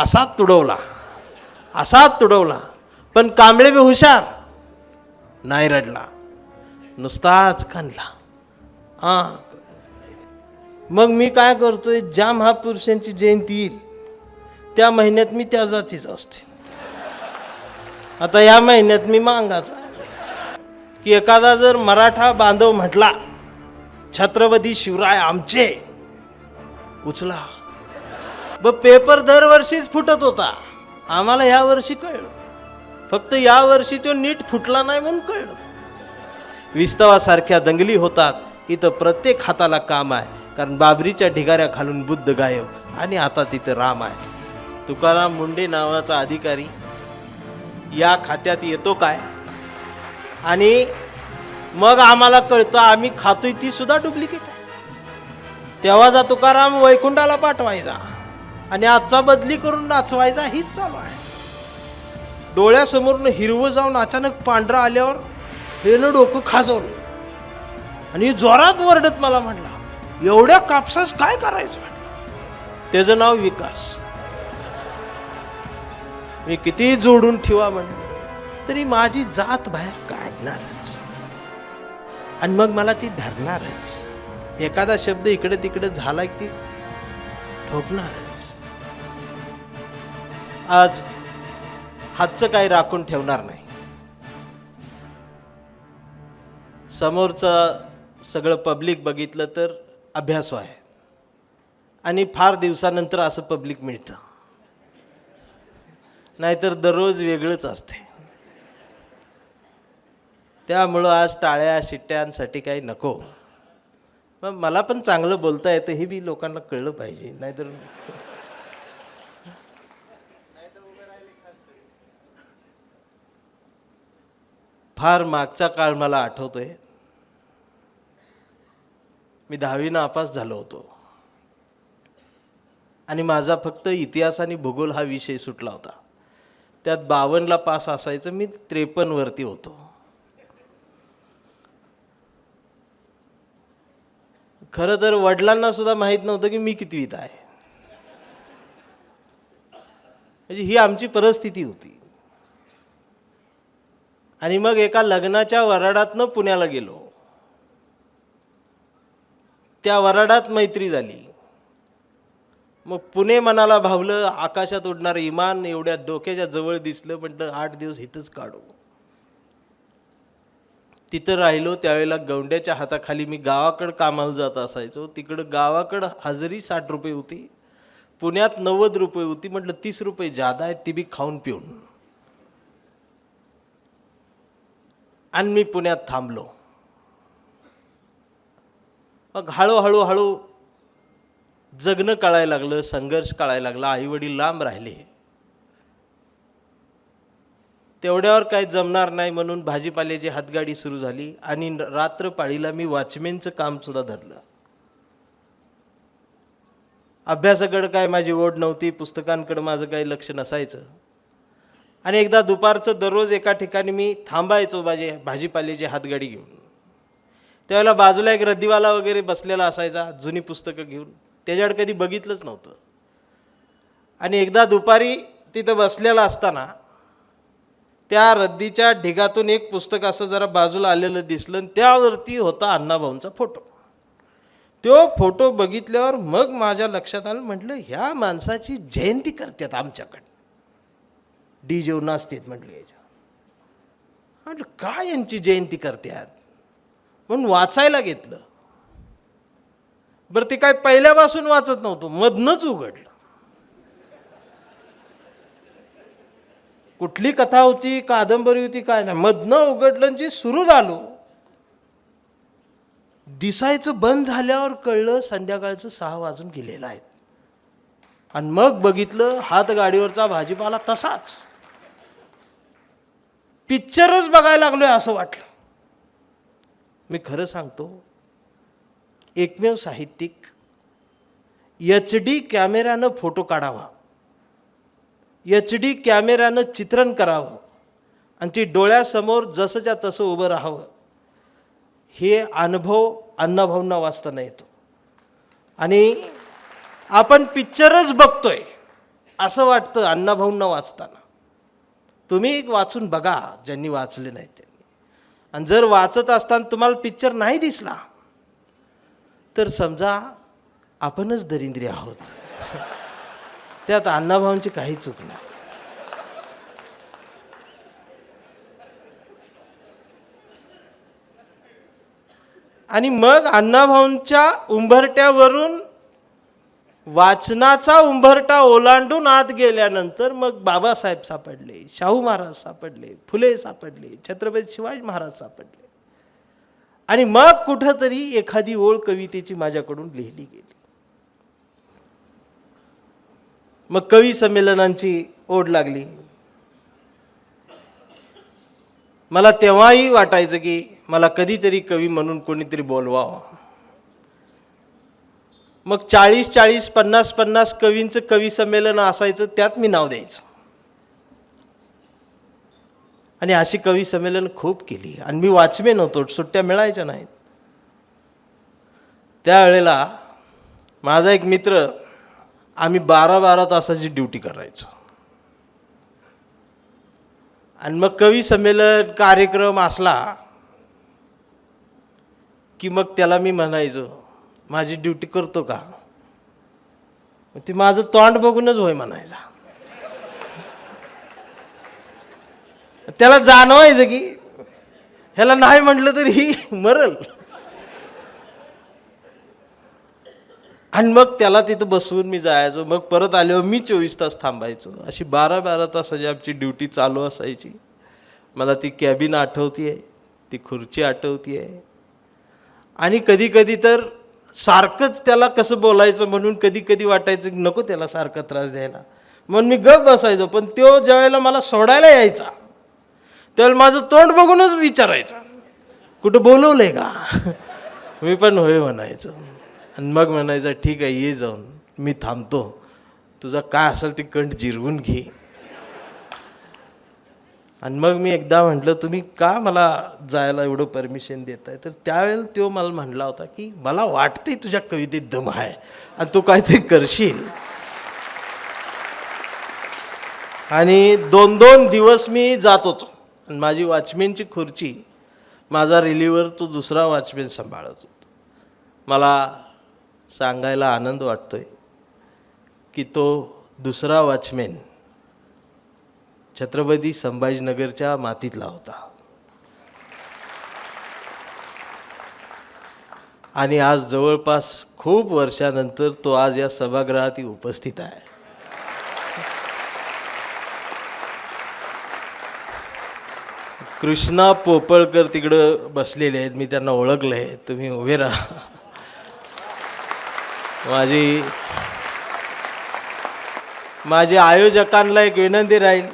असा तुडवला. पण कांबळे बी हुशार, नाही रडला, नुसताच कानला. मग मी काय करतोय, ज्या महापुरुषांची जयंती येईल त्या महिन्यात मी त्या जातीचा असते. आता या महिन्यात मी मांगाचा, की एखादा जर मराठा बांधव म्हटला छत्रपती शिवराय आमचे, उचला. पेपर दरवर्षीच फुटत होता, आम्हाला या वर्षी कळलं. फक्त या वर्षी तो नीट फुटला नाही म्हणून कळलं. विस्तवासारख्या दंगली होतात, इथं प्रत्येक हाताला काम आहे. कारण बाबरीच्या ढिगाऱ्या खालून बुद्ध गायब आणि आता तिथं राम आहे. तुकाराम मुंडे नावाचा अधिकारी या खात्यात येतो काय, आणि मग आम्हाला कळतं आम्ही खातोय ती सुद्धा डुप्लिकेट आहे. तेव्हाचा तुकाराम वैकुंठाला पाठवायचा आणि आजचा बदली करून नाचवायचा, हीच चालू आहे. डोळ्यासमोरनं हिरवं जाऊन अचानक पांढरं आल्यावर हेनं डोकं खाजवलं आणि जोरात वरडत मला म्हटला, एवढ्या कापसास काय करायचं? त्याचं नाव विकास. मी किती जोडून ठेवा म्हणलं तरी माझी जात बाहेर काढणारच, आणि मग मला ती धरणारच. एखादा शब्द इकडे तिकडे झाला की ती ठोकणारच. आज हातचं काही राखून ठेवणार नाही. समोरचं सगळं पब्लिक बघितलं तर अभ्यासू आहे, आणि फार दिवसानंतर असं पब्लिक मिळतं, नाहीतर दररोज वेगळंच असते. त्यामुळं आज टाळ्या शिट्ट्यांसाठी काही नको. मग मला पण चांगलं बोलता येतं हे बी लोकांना कळलं पाहिजे, नाहीतर फार मागचा काळ मला आठवतोय. मी 10वी नापास झालो होतो आणि माझा फक्त इतिहास आणि भूगोल हा विषय सुटला होता. त्यात 52ला पास असायचं, मी 53 वरती होतो. खरं तर वडिलांना सुद्धा माहीत नव्हतं की मी कितवीत आहे. म्हणजे ही आमची परिस्थिती होती. आणि मग एका लग्नाच्या वराडातनं पुण्याला गेलो. त्या वराडात मैत्री झाली. मग पुणे मनाला भावलं. आकाशात उडणारं विमान एवढ्या डोक्याच्या जवळ दिसलं. म्हटलं 8 दिवस इथंच काढू. तिथं राहिलो. त्यावेळेला गौंड्याच्या हाताखाली मी गावाकडं कामाला जात असायचो. तिकडं गावाकडं हजेरी 60 रुपये होती, पुण्यात 90 रुपये होती. म्हटलं 30 रुपये जादा आहेत, ती बी खाऊन पिऊन. आणि मी पुण्यात थांबलो. मग हळूहळू जगणं कळायला लागलं, संघर्ष कळायला लागला. आईवडील लांब राहिले. तेवढ्यावर काही जमणार नाही म्हणून भाजीपाल्याची हातगाडी सुरू झाली आणि रात्रपाळीला मी वॉचमॅनचं काम सुद्धा धरलं. अभ्यासाकडे काय माझी ओढ नव्हती, पुस्तकांकडे माझं काही लक्ष नसायचं. आणि एकदा दुपारचं दररोज एका ठिकाणी मी थांबायचो माझी भाजीपाल्याची हातगाडी घेऊन. त्यावेळेला बाजूला एक रद्दीवाला वगैरे बसलेला असायचा, जुनी पुस्तकं घेऊन. त्याच्याकडे कधी बघितलंच नव्हतं. आणि एकदा दुपारी तिथं बसलेला असताना त्या रद्दीच्या ढिगातून एक पुस्तक असं जरा बाजूला आलेलं दिसलं आणि त्यावरती होता अण्णाभाऊंचा फोटो. तो फोटो बघितल्यावर मग माझ्या लक्षात आलं. म्हटलं ह्या माणसाची जयंती करतात आमच्याकडे, DJ नाचतात म्हटलं. म्हटलं काय यांची जयंती करतात म्हणून वाचायला घेतलं. बरं ते काय पहिल्यापासून वाचत नव्हतं, मधनंच उघडलं. कुठली कथा होती, कादंबरी होती, काय नाही, मधनं उघडलं. जी सुरू झालो, दिसायचं बंद झाल्यावर कळलं संध्याकाळचं 6 वाजून गेलेलं आहे. आणि मग बघितलं हात गाडीवरचा भाजीपाला तसाच. पिक्चरच बघायला लागलोय असं वाटलं. मी खरं सांगतो, एकमेव साहित्यिक HD कॅमेऱ्यानं फोटो काढावा, HD कॅमेऱ्यानं चित्रण करावं आणि ती डोळ्यासमोर जसंच्या तसं उभं राहावं, हे अनुभव अण्णाभाऊंना वाचताना येतो. आणि आपण पिक्चरच बघतोय असं वाटतं अण्णाभाऊंना वाचताना. तुम्ही एक वाचून बघा ज्यांनी वाचले नाही त्यांनी. आणि जर वाचत असताना तुम्हाला पिक्चर नाही दिसला तर समजा आपणच दरिंद्री आहोत. त्यात अण्णाभाऊंची काही चूक नाही. आणि मग अण्णाभाऊंच्या उंबरट्यावरून वाचनाचा उंबरटा ओलांडून आत गेल्यानंतर मग बाबासाहेब सापडले, शाहू महाराज सापडले, फुले सापडले, छत्रपती शिवाजी महाराज सापडले. आणि मग कुठंतरी एखादी ओळ कवितेची माझ्याकडून लिहिली गेली. मग कवी संमेलनांची ओढ लागली. मला तेव्हाही वाटायचं की मला कधीतरी कवी म्हणून कोणीतरी बोलवावं. मग 40-40, 50-50 कवींचं कवी संमेलन असायचं, त्यात मी नाव द्यायचो. आणि अशी कवी संमेलन खूप केली. आणि मी वॉचमॅन होतो, सुट्ट्या मिळायच्या नाहीत. त्यावेळेला माझा एक मित्र, आम्ही 12-12 तासाची ड्युटी करायचो. आणि मग कवी संमेलन कार्यक्रम असला की मग त्याला मी म्हणायचो, माझी ड्युटी करतो का? ती माझं तोंड बघूनच होय म्हणायचा. त्याला जाणवायचं की ह्याला नाही म्हटलं तरी ही मरल. आणि मग त्याला तिथं बसवून मी जायचो. मग परत आल्यावर मी 24 तास थांबायचो. अशी 12-12 तासाची आमची ड्युटी चालू असायची. मला ती कॅबिन आठवतीये, ती खुर्ची आठवतीये. आणि कधी कधी तर सारखंच त्याला कसं बोलायचं म्हणून कधी कधी वाटायचं की नको त्याला सारखा त्रास द्यायला, म्हणून मी गप बसायचो. पण तो ज्यावेळेला मला सोडायला यायचा त्यावेळेला माझं तोंड बघूनच विचारायचा, कुठं बोलवलंय का? मी पण होय म्हणायचो. आणि मग म्हणायचं ठीक आहे ये जाऊन, मी थांबतो, तुझा काय असेल ते कंठ जिरवून घे. आणि मग मी एकदा म्हटलं तुम्ही का मला जायला एवढं परमिशन देताय? तर त्यावेळेला तो मला म्हणला होता की मला वाटते तुझ्या कवितेत दम आहे आणि तू काहीतरी करशील. आणि 2-2 दिवस मी जात होतो. आणि माझी वॉचमॅनची खुर्ची, माझा रिलीवर तो दुसरा वॉचमॅन सांभाळत होता. मला सांगायला आनंद वाटतोय की तो दुसरा वॉचमॅन छत्रपती संभाजीनगरच्या मातीतला होता. आणि आज जवळपास खूप वर्षानंतर तो आज या सभागृहात उपस्थित आहे. कृष्णा पोपळकर तिकडं बसलेले आहेत, मी त्यांना ओळखलंय. तुम्ही उभे राहा. माझी आयोजकांना एक विनंती राहील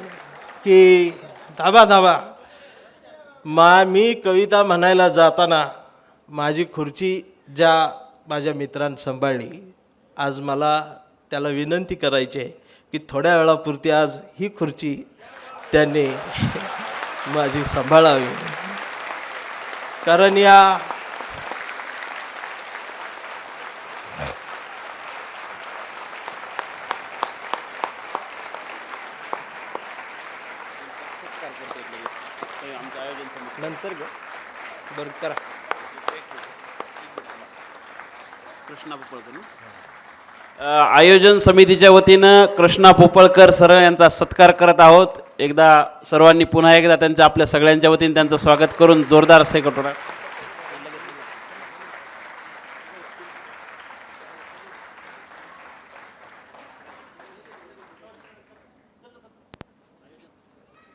की थांबा. मी कविता म्हणायला जाताना माझी खुर्ची ज्या माझ्या मित्रांनी सांभाळली, आज मला त्याला विनंती करायची आहे की थोड्या वेळापुरती आज ही खुर्ची त्यांनी माझी सांभाळावी. कारण या नंतर बरं करा. कृष्णा पोपळकर आयोजन समितीच्या वतीनं कृष्णा पोपळकर सर यांचा सत्कार करत आहोत. एकदा सर्वांनी पुन्हा एकदा त्यांच्या आपल्या सगळ्यांच्या वतीने त्यांचं स्वागत करून जोरदार असे कटोरा.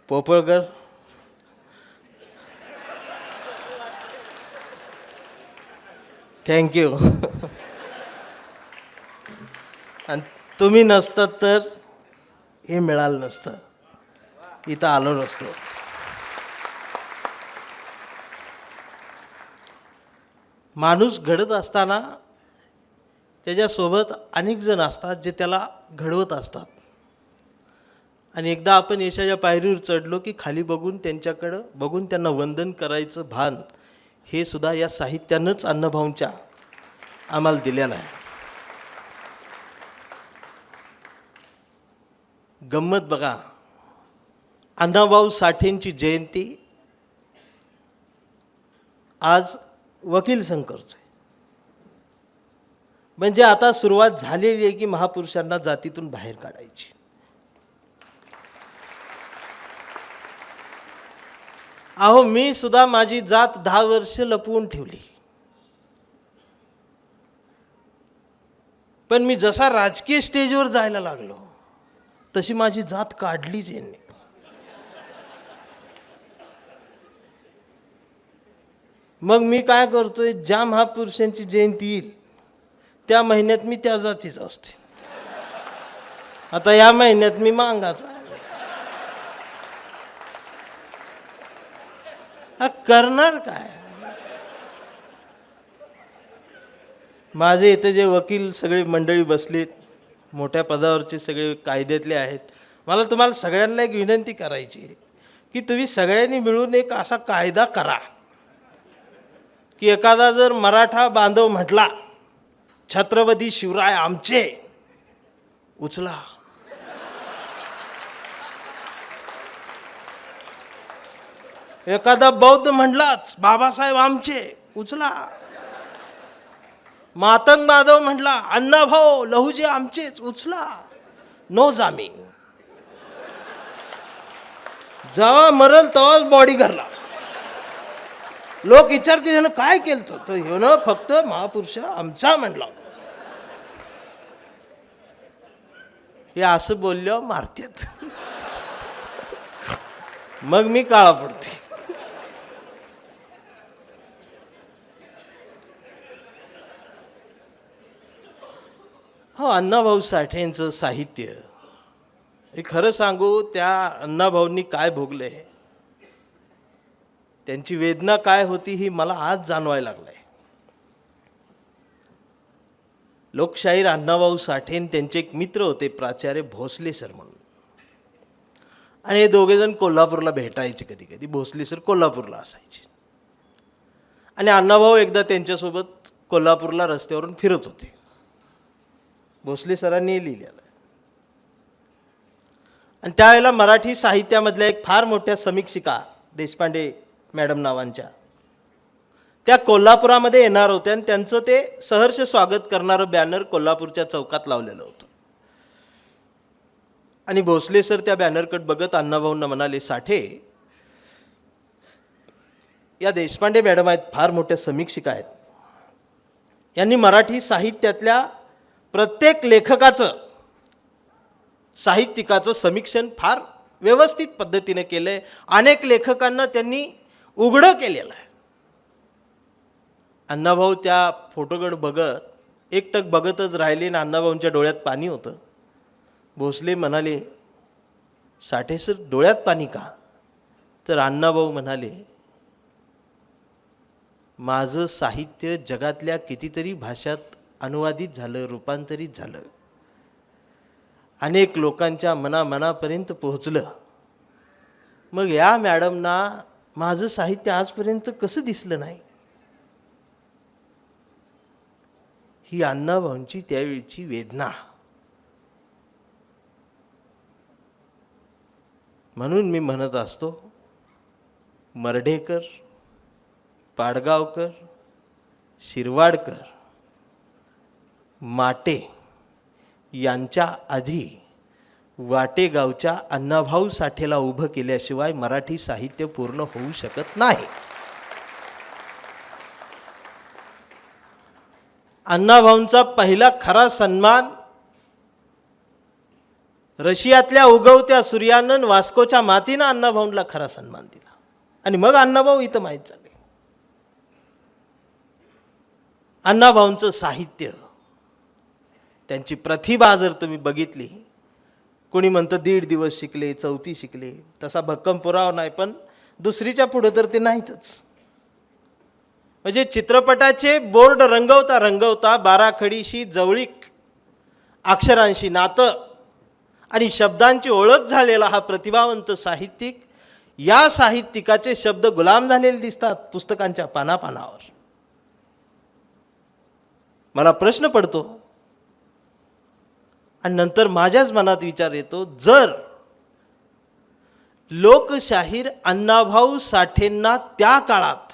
पोपळकर थँक्यू. आणि तुम्ही नसतात तर हे मिळालं नसतं, इथं आलो नसतो. माणूस घडत असताना त्याच्यासोबत अनेक जण असतात जे त्याला घडवत असतात. आणि एकदा आपण यशाच्या पायरीवर चढलो की खाली बघून त्यांच्याकडं बघून त्यांना वंदन करायचं भान हे सुद्धा या साहित्यानंच अण्णाभाऊंच्या आम्हाला दिलेलं आहे. गंमत बघा, अण्णाभाऊ साठेंची जयंती आज वकील संघ करतोय. म्हणजे आता सुरुवात झालेली आहे की महापुरुषांना जातीतून बाहेर काढायची. अहो, मी सुद्धा माझी जात 10 वर्ष लपवून ठेवली, पण मी जसा राजकीय स्टेजवर जायला लागलो तशी माझी जात काढलीच यांनी. मग मी काय करतोय, ज्या महापुरुषांची जयंती येईल त्या महिन्यात मी त्या जातीच असते. आता या महिन्यात मी मांगाचा आहे. करणार काय? माझे इथे जे वकील सगळे मंडळी बसलीत, मोठ्या पदावरचे सगळे कायद्यातले आहेत, मला तुम्हाला सगळ्यांना एक विनंती करायची आहे की तुम्ही सगळ्यांनी मिळून एक असा कायदा करा की एखादा जर मराठा बांधव म्हटला छत्रपती शिवराय आमचे, उचला. एखादा बौद्ध म्हटलाच बाबासाहेब आमचे, उचला. मातंग बांधव म्हटला अण्णाभाऊ लहुजी आमचेच, उचला. नो जामीन. जेव्हा मरल तेव्हाच बॉडी घरला. लोक विचारतील ह्यानं काय केलं, तर ह्यानं फक्त महापुरुष आमचा म्हटला. हे असं बोलल्यावर मारतात. मग मी काळा पडते. हो, अण्णाभाऊ साठेंचं साहित्य, हे खरं सांगू, त्या अण्णाभाऊंनी काय भोगले, त्यांची वेदना काय होती ही मला आज जाणवायला लागलंय. लोकशाहीर अण्णाभाऊ साठे त्यांचे एक मित्र होते प्राचार्य भोसले सर म्हणून, आणि हे दोघे जण कोल्हापूरला भेटायचे. कधी कधी भोसले सर कोल्हापूरला असायचे आणि अण्णाभाऊ एकदा त्यांच्यासोबत कोल्हापूरला रस्त्यावरून फिरत होते. भोसले सरांनी लिहिलेलं आणि त्यावेळेला मराठी साहित्यामधल्या एक फार मोठ्या समीक्षिका देशपांडे मॅडम नावांच्या, त्या कोल्हापुरामध्ये येणार होत्या आणि त्यांचं ते सहर्ष स्वागत करणारं बॅनर कोल्हापूरच्या चौकात लावलेलं होतं. आणि भोसले सर त्या बॅनरकडे बघत अण्णाभाऊंना म्हणाले, साठे, या देशपांडे मॅडम आहेत, फार मोठ्या समीक्षिका आहेत, यांनी मराठी साहित्यातल्या प्रत्येक लेखकाचं, साहित्यिकाचं समीक्षण फार व्यवस्थित पद्धतीने केलंय. अनेक लेखकांना त्यांनी उघडं केलेलं आहे. अण्णाभाऊ त्या फोटोकडे बघत एकटक बघतच राहिले आणि अण्णाभाऊंच्या डोळ्यात पाणी होतं. भोसले म्हणाले, साठे सर, डोळ्यात पाणी का? तर अण्णाभाऊ म्हणाले, माझं साहित्य जगातल्या कितीतरी भाषात अनुवादित झालं, रूपांतरित झालं, अनेक लोकांच्या मनापर्यंत पोहोचलं. मग या मॅडमना माझं साहित्य आजपर्यंत कसं दिसलं नाही? ही अण्णाभाऊंची त्यावेळची वेदना. म्हणून मी म्हणत असतो, मर्ढेकर, पाडगावकर, शिरवाडकर, माटे यांच्या आधी वाटेगावच्या अण्णाभाऊ साठेला उभं केल्याशिवाय मराठी साहित्य पूर्ण होऊ शकत नाही. अण्णाभाऊंचा पहिला खरा सन्मान रशियातल्या उगवत्या सूर्यानं वास्कोच्या मातीनं अण्णाभाऊंना खरा सन्मान दिला आणि मग अण्णाभाऊ इथं माहीत झाले. अण्णाभाऊंचं साहित्य, त्यांची प्रतिभा जर तुम्ही बघितली, कोणी म्हणतं 1.5 दिवस शिकले, 4थी शिकले, तसा भक्कम पुरावा नाही, पण दुसरीच्या पुढं तर ते नाहीतच. म्हणजे चित्रपटाचे बोर्ड रंगवता रंगवता बाराखडीशी जवळीक, अक्षरांशी नातं आणि शब्दांची ओळख झालेला हा प्रतिभावंत साहित्यिक, या साहित्यिकाचे शब्द गुलाम झालेले दिसतात पुस्तकांच्या पानापानावर. मला प्रश्न पडतो, आणि नंतर माझ्याच मनात विचार येतो, जर लोकशाहीर अण्णाभाऊ साठेंना त्या काळात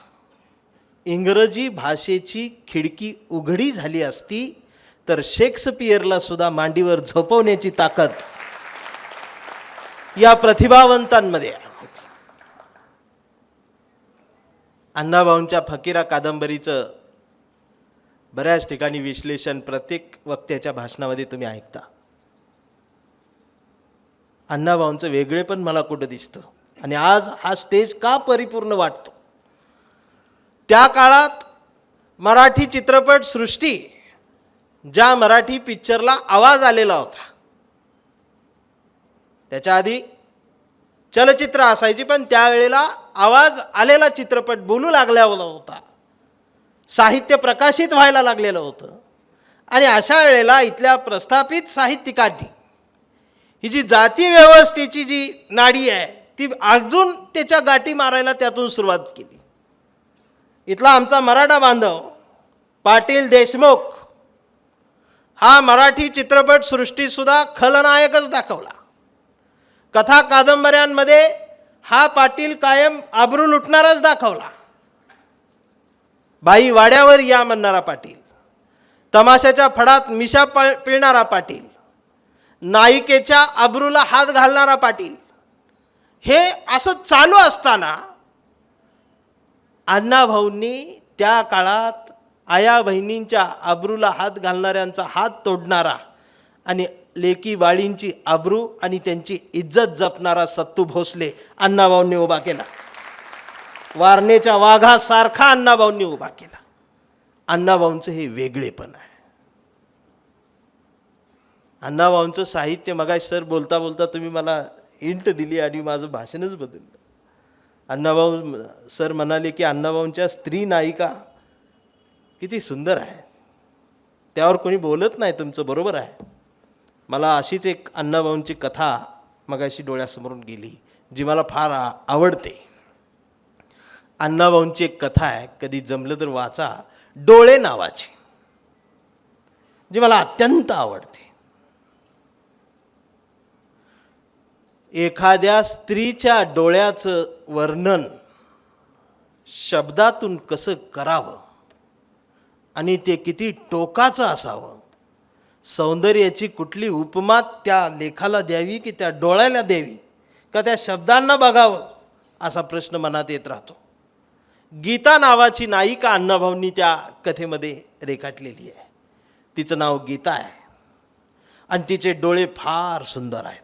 इंग्रजी भाषेची खिडकी उघडी झाली असती तर शेक्सपियरला सुद्धा मांडीवर झोपवण्याची ताकद या प्रतिभावंतांमध्ये होती. अण्णाभाऊंच्या फकीरा कादंबरीचं बऱ्याच ठिकाणी विश्लेषण प्रत्येक वक्त्याच्या भाषणामध्ये तुम्ही ऐकता. अण्णाभाऊंचं वेगळेपण मला कुठं दिसतं आणि आज हा स्टेज का परिपूर्ण वाटतो. त्या काळात मराठी चित्रपट सृष्टी, ज्या मराठी पिक्चरला आवाज आलेला होता, त्याच्या आधी चलचित्र असायची, पण त्यावेळेला आवाज आलेला चित्रपट बोलू लागला होता, साहित्य प्रकाशित व्हायला लागलेलं होतं. आणि अशा वेळेला इथल्या प्रस्थापित साहित्यिकांनी ही जी जाती व्यवस्थेची जी नाडी आहे ती अजून त्याच्या गाठी मारायला त्यातून सुरुवात केली. इथला आमचा मराठा बांधव पाटील देशमुख हा मराठी चित्रपट सृष्टीसुद्धा खलनायकच दाखवला. कथा कादंबऱ्यांमध्ये हा पाटील कायम आबरू लुटणाराच दाखवला. बाई वाड्यावर या म्हणणारा पाटील, तमाशाच्या फडात मिशा पिळणारा पाटील, नायिकेच्या आबरूला हात घालणारा पाटील, हे असं चालू असताना अण्णाभाऊंनी त्या काळात आया बहिणींच्या आबरूला हात घालणाऱ्यांचा हात तोडणारा आणि लेकी बाळींची आबरू आणि त्यांची इज्जत जपणारा सत्तू भोसले अण्णाभाऊंनी उभा केला. वारणेच्या वाघासारखा अण्णाभाऊंनी उभा केला. अण्णाभाऊंचं हे वेगळेपण आहे. अण्णाभाऊंचं साहित्य, मगाशी सर बोलता बोलता तुम्ही मला हिंट दिली आणि माझं भाषणच बदललं. अण्णाभाऊ सर म्हणाले की अण्णाभाऊंच्या स्त्री नायिका किती सुंदर आहे, त्यावर कोणी बोलत नाही, तुमचं बरोबर आहे. मला अशीच एक अण्णाभाऊंची कथा मगाशी डोळ्यासमोरून गेली जी मला फार आवडते. अण्णाभाऊंची एक कथा आहे, कधी जमलं तर वाचा, डोळे नावाची, जी मला अत्यंत आवडते. एखाद्या स्त्रीच्या डोळ्याचं वर्णन शब्दातून कसं करावं आणि ते किती टोकाचं असावं, सौंदर्याची कुठली उपमा त्या लेखाला द्यावी की त्या डोळ्याला द्यावी का त्या शब्दांना बघावं, असा प्रश्न मनात येत राहतो. गीता नावाची नायिका अण्णाभाऊंनी त्या कथेमध्ये रेखाटलेली आहे. तिचं नाव गीता आहे आणि तिचे डोळे फार सुंदर आहेत.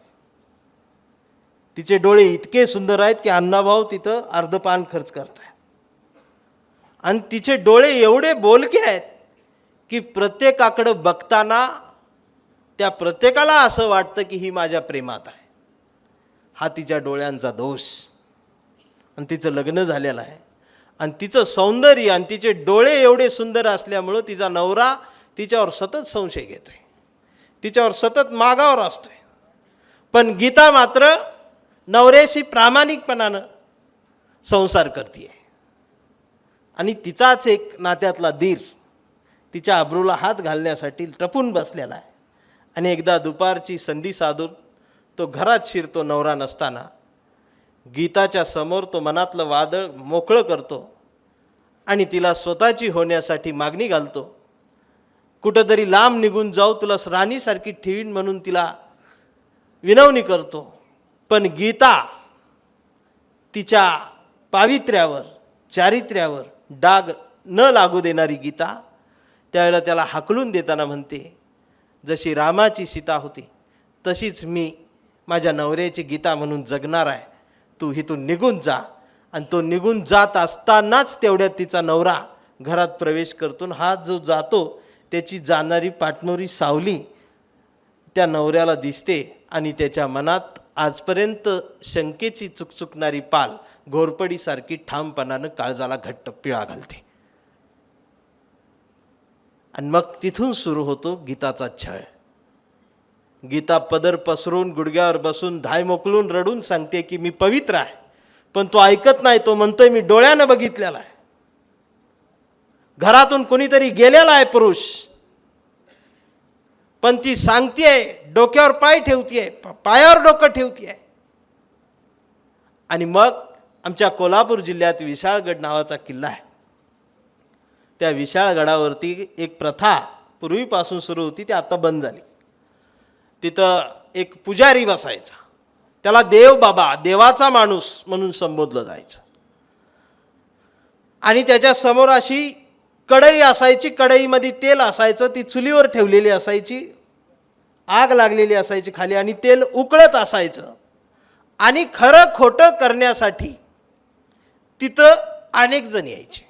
तिचे डोळे इतके सुंदर आहेत की अण्णाभाऊ तिथं अर्धपान खर्च करत आहेत. आणि तिचे डोळे एवढे बोलके आहेत की प्रत्येकाकडं बघताना त्या प्रत्येकाला असं वाटतं की ही माझ्या प्रेमात आहे. हा तिच्या डोळ्यांचा दोष. आणि तिचं लग्न झालेलं आहे आणि तिचं सौंदर्य आणि तिचे डोळे एवढे सुंदर असल्यामुळं तिचा नवरा तिच्यावर सतत संशय घेतोय, तिच्यावर सतत मागावर असतोय. पण गीता मात्र नवऱ्याशी प्रामाणिकपणानं संसार करते आणि तिचाच एक नात्यातला दीर तिच्या आबरूला हात घालण्यासाठी टपून बसलेला आहे. आणि एकदा दुपारची संधी साधून तो घरात शिरतो नवरा नसताना. गीताच्या समोर तो मनातलं वादळ मोकळं करतो आणि तिला स्वतःची होण्यासाठी मागणी घालतो. कुठंतरी लांब निघून जाऊ, तुला राणीसारखी ठेवीन म्हणून तिला विनवणी करतो. पण गीता तिच्या पावित्र्यावर, चारित्र्यावर डाग न लागू देणारी गीता त्यावेळेला त्याला हाकलून देताना म्हणते, जशी रामाची सीता होती तशीच मी माझ्या नवऱ्याची गीता म्हणून जगणार आहे, तू इथून निघून जा. आणि तो निघून जात असतानाच तेवढ्यात तिचा नवरा घरात प्रवेश करतो. हा जो जातो त्याची जाणारी पाठमोरी सावली त्या नवऱ्याला दिसते आणि त्याच्या मनात आजपर्यंत शंकेची चुकचुकणारी पाल घोरपडीसारखी ठामपणानं काळजाला घट्ट पिळा घालते. आणि मग तिथून सुरू होतो गीताचा छळ. गीता पदर पसरून गुडघ्यावर बसून धाय मोकळून रडून सांगते की मी पवित्र आहे, पण तो ऐकत नाही. तो म्हणतोय मी डोळ्यानं बघितलेला आहे, घरातून कोणीतरी गेलेला आहे पुरुष, पण ती सांगतेय डोक्यावर पाय ठेवतीये, पायावर डोकं ठेवतीये. आणि मग आमच्या कोल्हापूर जिल्ह्यात विशाळगड नावाचा किल्ला आहे. त्या विशाळगडावरती एक प्रथा पूर्वीपासून सुरू होती, ती आता बंद झाली. तिथं एक पुजारी बसायचा, त्याला देव बाबा, देवाचा माणूस म्हणून संबोधलं जायचं. आणि त्याच्या समोर अशी कढई असायची, कढईमध्ये तेल असायचं, ती चुलीवर ठेवलेली असायची, आग लागलेली असायची खाली आणि तेल उकळत असायचं. आणि खरं खोटं करण्यासाठी तिथं अनेक जण यायचे.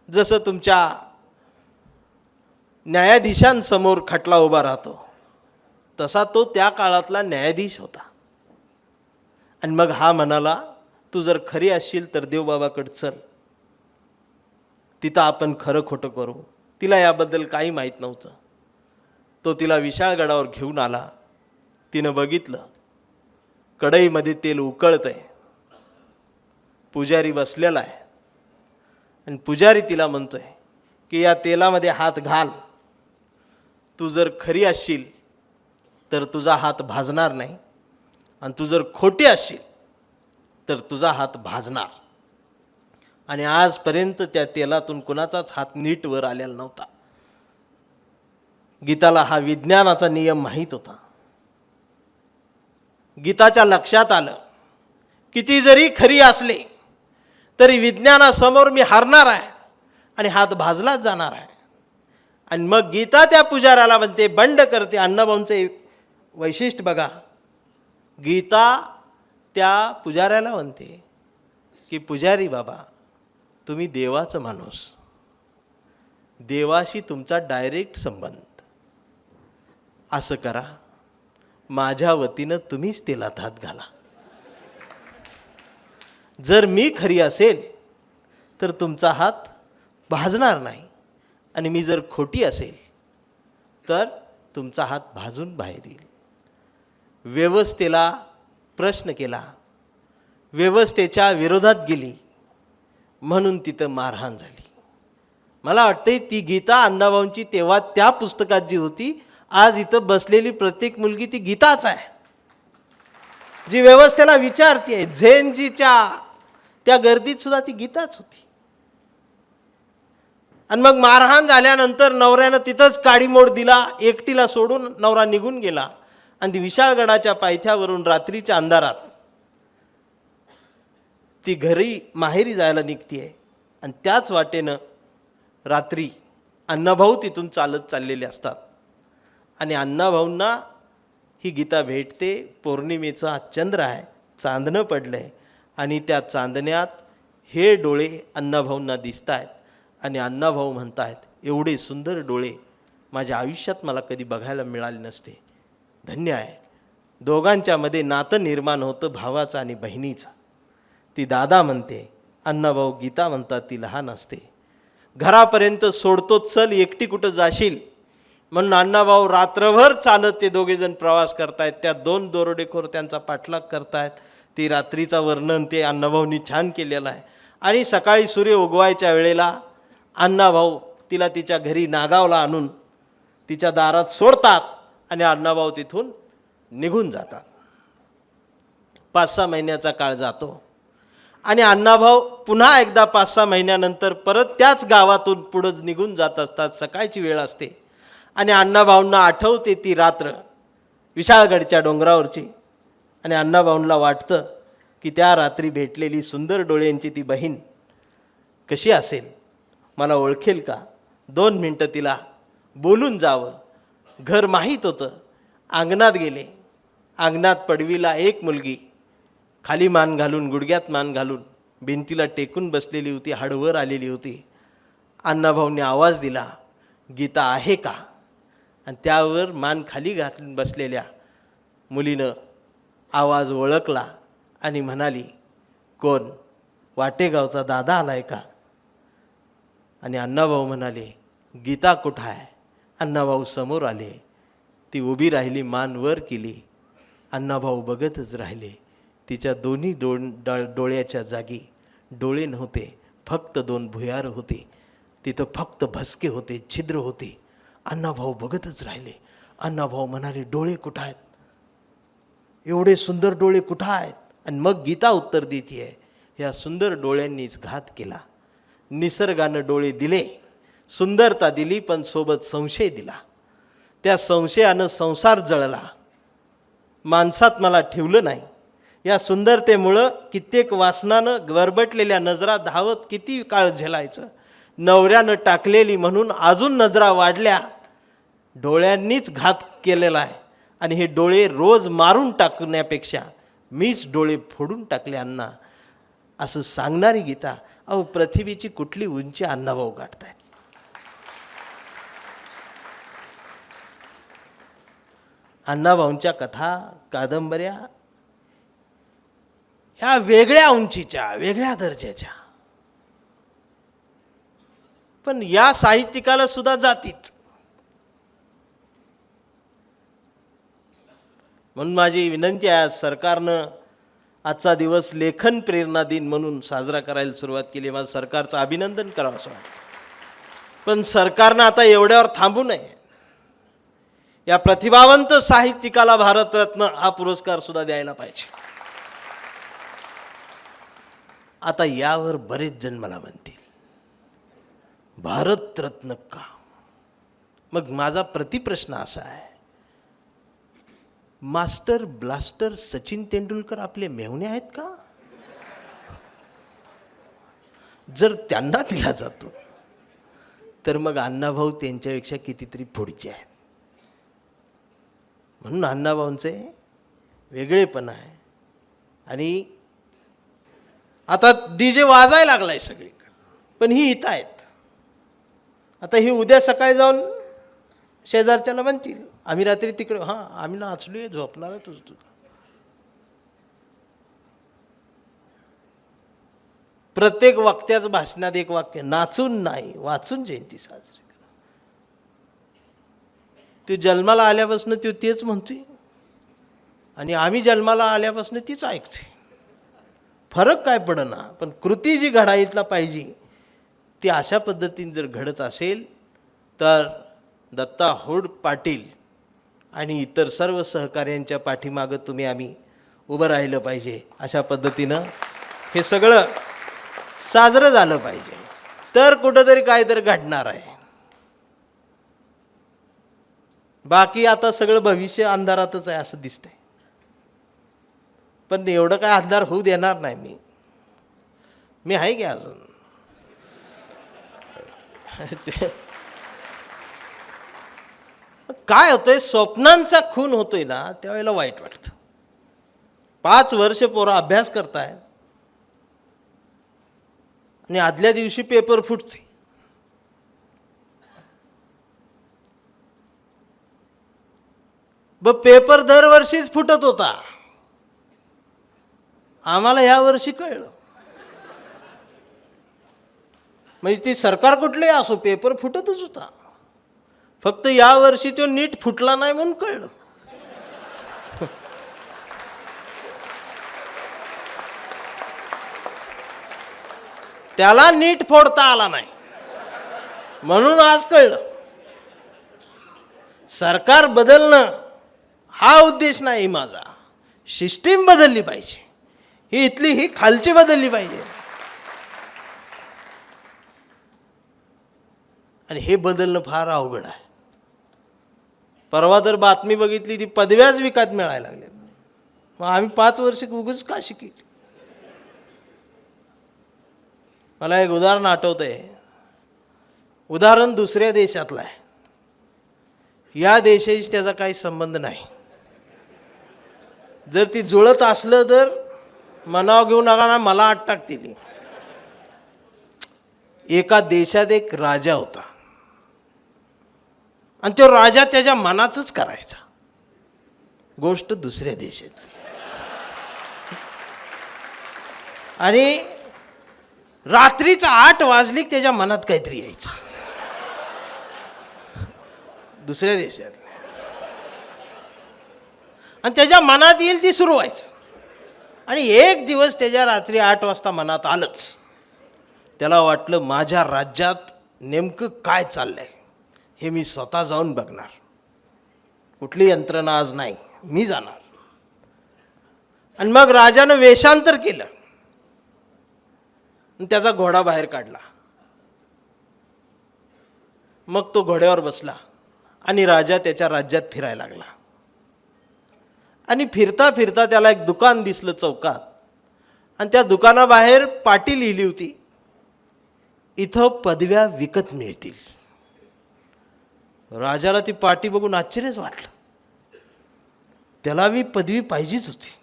जसं तुमच्या न्यायाधीशांसमोर खटला उभा राहतो तसा तो त्या काळातला न्यायाधीश होता. आणि मग हा म्हणाला, तू जर खरी असशील तर देवबाबाकडे चल, तिथं आपण खरं खोटं करू. तिला याबद्दल काही माहीत नव्हतं. तो तिला विशाळगडावर घेऊन आला. तिनं बघितलं कढईमध्ये तेल उकळतंय, पुजारी बसलेला आहे आणि पुजारी तिला म्हणतोय की या तेलामध्ये हात घाल, तू जर खरी असशील तर तुझा हात भाजणार नाही, आणि तू जर खोटी असशील तर तुझा हात भाजणार. आणि आजपर्यंत त्या तेलातून कुणाचाच हात नीट वर आलेला नव्हता. गीताला हा विज्ञानाचा नियम माहीत होता. गीताच्या लक्षात आलं, किती जरी खरी असले तरी विज्ञानासमोर मी हारणार आहे आणि हात भाजलाच जाणार आहे. आणि मग गीता त्या पुजाऱ्याला म्हणते, बंड करते. अण्णाभाऊंचे वैशिष्ट्य बघा, गीता त्या पुजाऱ्याला म्हणते की पुजारी बाबा, तुम्ही देवाचं माणूस, देवाशी तुमचा डायरेक्ट संबंध, असं करा, माझ्या वतीनं तुम्हीच तेलात हात घाला. जर मी खरी असेल तर तुमचा हात भाजणार नाही, आणि मी जर खोटी असेल तर तुमचा हात भाजून बाहेर येईल. व्यवस्थेला प्रश्न केला, व्यवस्थेच्या विरोधात गेली, म्हणून तिथं मारहाण झाली. मला वाटतंय ती गीता अण्णाभाऊंची तेव्हा त्या पुस्तकात जी होती, आज इथं बसलेली प्रत्येक मुलगी ती गीताच आहे, जी व्यवस्थेला विचारते. झेनजीच्या त्या गर्दीत सुद्धा ती गीताच होती. आणि मग मारहाण झाल्यानंतर नवऱ्यानं तिथंच काडीमोड दिला, एकटीला सोडून नवरा निघून गेला. आणि ती विशाळगडाच्या पायथ्यावरून रात्रीच्या अंधारात ती घरी माहेरी जायला निघतीये. आणि त्याच वाटेनं रात्री अण्णाभाऊ तिथून चालत चाललेले असतात. आणि अण्णाभाऊंना ही गीता भेटते. पौर्णिमेचा चंद्र आहे, चांदणं पडलंय, आणि त्या चांदण्यात हे डोळे अण्णाभाऊंना दिसत आहेत. आणि अण्णाभाऊ म्हणतायत, एवढे सुंदर डोळे माझ्या आयुष्यात मला कधी बघायला मिळाले नसते, धन्य आहे. दोघांच्यामध्ये नातं निर्माण होतं, भावाचं आणि बहिणीचं. ती दादा म्हणते, अण्णाभाऊ गीता म्हणतात ती लहान असते. घरापर्यंत सोडतो, चल एकटी कुठं जाशील म्हणून अण्णाभाऊ रात्रभर चालत ते दोघेजण प्रवास करतायत. त्या दोन दरोडेखोर त्यांचा पाठलाग करतायत. ती रात्रीचा वर्णन ते अण्णाभाऊंनी छान केलेलं आहे. आणि सकाळी सूर्य उगवायच्या वेळेला अण्णाभाऊ तिला तिच्या घरी नागावला आणून तिच्या दारात सोडतात आणि अण्णाभाऊ तिथून निघून जातात. 5-6 महिन्याचा काळ जातो आणि अण्णाभाऊ पुन्हा एकदा 5-6 महिन्यानंतर परत त्याच गावातून पुढंच निघून जात असतात. सकाळची वेळ असते आणि अण्णाभाऊंना आठवते ती रात्र विशाळगडच्या डोंगरावरची. आणि अण्णाभाऊंना वाटतं की त्या रात्री भेटलेली सुंदर डोळ्यांची ती बहीण कशी असेल, मला ओळखेल का. 2 मिनटं तिला बोलून जावं. घर माहीत होतं. अंगणात गेले. अंगणात पडवीला एक मुलगी खाली मान घालून, गुडघ्यात मान घालून भिंतीला टेकून बसलेली होती, हाडवर आलेली होती. अण्णाभाऊंनी आवाज दिला, गीता आहे का. आणि त्यावर मान खाली घालून बसलेल्या मुलीनं आवाज ओळखला आणि म्हणाली, कोण, वाटेगावचा दादा आलाय का. आणि अण्णाभाऊ म्हणाले, गीता कुठं आहे. अण्णाभाऊ समोर आले. ती उभी राहिली, मान वर केली. अण्णाभाऊ बघतच राहिले. तिच्या दोन्ही डोळ्याच्या जागी डोळे नव्हते, फक्त 2 भुयार होते. तिथं फक्त भसके होते, छिद्र होते. अण्णाभाऊ बघतच राहिले. अण्णाभाऊ म्हणाले, डोळे कुठं आहेत? एवढे सुंदर डोळे कुठं आहेत? आणि मग गीता उत्तर देते, या सुंदर डोळ्यांनीच घात केला. निसर्गानं डोळे दिले, सुंदरता दिली, पण सोबत संशय दिला. त्या संशयानं संसार जळला, माणसात मला ठेवलं नाही. या सुंदरतेमुळं कित्येक वासनानं गरबटलेल्या नजरा धावत किती काळ झेलायचं. नवऱ्यानं टाकलेली म्हणून अजून नजरा वाढल्या. डोळ्यांनीच घात केलेला आहे. आणि हे डोळे रोज मारून टाकण्यापेक्षा मीच डोळे फोडून टाकले अण्णा, असं सांगणारी गीता. अहो, पृथ्वीची कुठली उंची अण्णाभाऊ गाठतायत. अण्णाभाऊंच्या कथा, कादंबऱ्या ह्या वेगळ्या उंचीच्या, वेगळ्या दर्जाच्या, पण या साहित्यिकाला सुद्धा जातीच. म्हणून माझी विनंती आहे, सरकारनं आजचा दिवस लेखन प्रेरणा दिन म्हणून साजरा करायला सुरुवात केली. माझं सरकारचं अभिनंदन करावं असं वाटतं. पण सरकारनं आता एवढ्यावर थांबू नये. या प्रतिभावंत साहित्यिकाला भारतरत्न हा पुरस्कार सुद्धा द्यायला पाहिजे. आता यावर बरेच जण मला म्हणतील, भारतरत्न का? मग माझा प्रतिप्रश्न असा आहे, मास्टर ब्लास्टर सचिन तेंडुलकर आपले मेहुणे आहेत का? जर त्यांना दिला जातो तर मग अण्णाभाऊ त्यांच्यापेक्षा कितीतरी पुढचे आहेत. म्हणून अण्णाभाऊंचे वेगळेपण आहे. आणि आता डीजे वाजायला लागलाय सगळीकडे, पण ही इथं आहेत. आता ही उद्या सकाळी जाऊन शेजारच्याला म्हणतील, आम्ही रात्री तिकडे, हां आम्ही नाचलोय, झोपणार तुझं. प्रत्येक वक्त्याचं भाषणात एक वाक्य, नाचून नाही वाचून जयंती साजरी करा. तो जन्माला आल्यापासून तो तेच म्हणतोय आणि आम्ही जन्माला आल्यापासून तीच ऐकतोय. फरक काय पडना, पण कृती जी घडायला पाहिजे ती अशा पद्धतीने जर घडत असेल तर दत्ता होड पाटील आणि इतर सर्व सहकार्यांच्या पाठीमागं तुम्ही आम्ही उभं राहिलं पाहिजे. अशा पद्धतीनं हे सगळं साजरं झालं पाहिजे, तर कुठंतरी काहीतरी घडणार आहे. बाकी आता सगळं भविष्य अंधारातच आहे असं दिसतंय. पण एवढं काय अंधार होऊ देणार नाही मी आहे की अजून. काय होतंय, स्वप्नांचा खून होतोय ना त्यावेळेला वाईट वाटतं. 5 वर्ष पोरं अभ्यास करतायत आणि आदल्या दिवशी पेपर फुटते. पेपर दरवर्षीच फुटत होता, आम्हाला ह्या वर्षी कळलं. म्हणजे ती सरकार कुठलंही असो पेपर फुटतच होता, फक्त या वर्षी तो नीट फुटला नाही म्हणून कळलं. त्याला नीट फोडता आला नाही म्हणून आज कळलं. सरकार बदलणं हा उद्देश नाही माझा, सिस्टीम बदलली पाहिजे. ही इथली ही खालची बदलली पाहिजे. आणि हे बदलणं फार अवघड आहे. परवा तर बातमी बघितली, ती पदव्याच विकत मिळायला लागल्या. मग आम्ही 5 वर्ष उगाच का शिकली. मला एक उदाहरण आठवतंय. उदाहरण दुसऱ्या देशातलं आहे, या देशाशी त्याचा काही संबंध नाही. जर ती जुळत असलं तर मनाव घेऊ नका ना, मला आत टाकतील. एका देशात एक राजा होता आणि तो राजा त्याच्या मनाचंच करायचा. गोष्ट दुसऱ्या देशात. आणि रात्रीचं 8 वाजली की त्याच्या मनात काहीतरी यायचं दुसऱ्या देशात, आणि त्याच्या मनात येईल ती सुरू व्हायचं. आणि एक दिवस त्याच्या रात्री 8 वाजता मनात आलंच. त्याला वाटलं माझ्या राज्यात नेमकं काय चाललंय हे मी स्वतः जाऊन बघणार. कुठली यंत्रणा आज नाही, मी जाणार. आणि मग राजानं वेषांतर केलं आणि त्याचा घोडा बाहेर काढला. मग तो घोड्यावर बसला आणि राजा त्याच्या राज्यात फिरायला लागला. आणि फिरता फिरता त्याला एक दुकान दिसलं चौकात, आणि त्या दुकानाबाहेर पाटी लिहिली होती, इथं पदव्या विकत मिळतील. राजाला ती पाटी बघून आश्चर्यच वाटलं. त्याला मी पदवी पाहिजेच होती.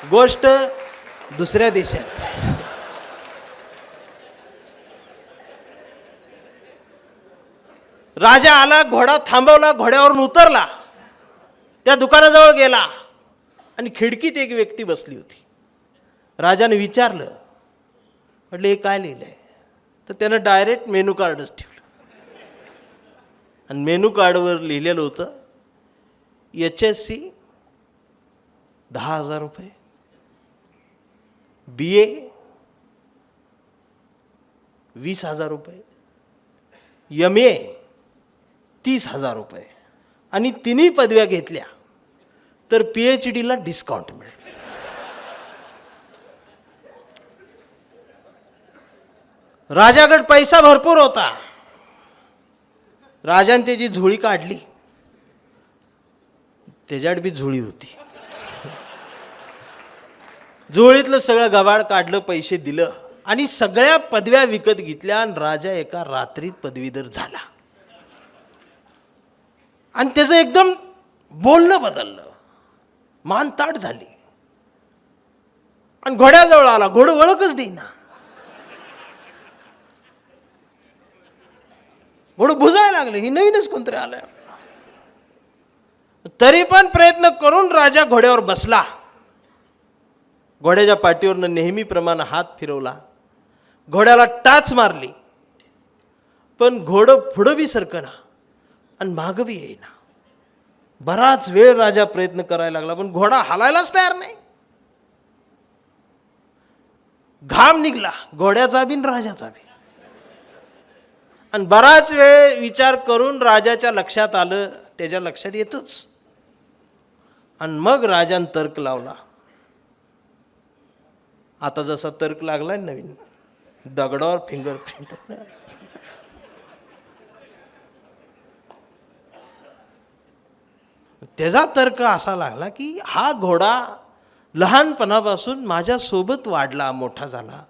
गोष्ट दुसऱ्या देशात. राजा आला, घोडा थांबवला, घोड्यावरून उतरला, त्या दुकानाजवळ गेला आणि खिडकीत एक व्यक्ती बसली होती. राजाने विचारलं, म्हटलं हे काय लिहिलंय? तर त्यानं डायरेक्ट मेनू कार्डच ठेवलं. आणि मेनू कार्डवर लिहिलेलं होतं, HSC 10,000 रुपये, BA 20,000 रुपये, MA 30,000 रुपये, आणि तिन्ही पदव्या घेतल्या तर PhDला डिस्काउंट मिळेल. राजाकडे पैसा भरपूर होता. राजाने त्याची झोळी काढली, त्याच्यात बी झोळी होती. झोळीतलं सगळं गबाड काढलं, पैसे दिलं आणि सगळ्या पदव्या विकत घेतल्या. आणि राजा एका रात्रीत पदवीधर झाला. आणि त्याचं एकदम बोलणं बदललं, मान ताट झाली. आणि घोड्याजवळ आला, घोडं वळखच देईना. घोडं भुजायला लागलं, ही नवीनच कोणतरी आलंय. तरी पण प्रयत्न करून राजा घोड्यावर बसला. घोड्याच्या पाठीवरनं नेहमीप्रमाणे हात फिरवला, घोड्याला टाच मारली, पण घोडं पुढं बी सरकना आणि मागं बी येईना. बराच वेळ राजा प्रयत्न करायला लागला, पण घोडा हालायलाच तयार नाही. घाम निघला घोड्याचा बी आणि राजाचा बी. आणि बराच वेळ विचार करून राजाच्या लक्षात आलं, त्याच्या लक्षात येतच. आणि मग राजाने तर्क लावला. आता जसा तर्क लागलाय नवीन, दगडावर फिंगरप्रिंट. त्याचा तर्क असा लागला की हा घोडा लहानपणापासून माझ्या सोबत वाढला, मोठा झाला,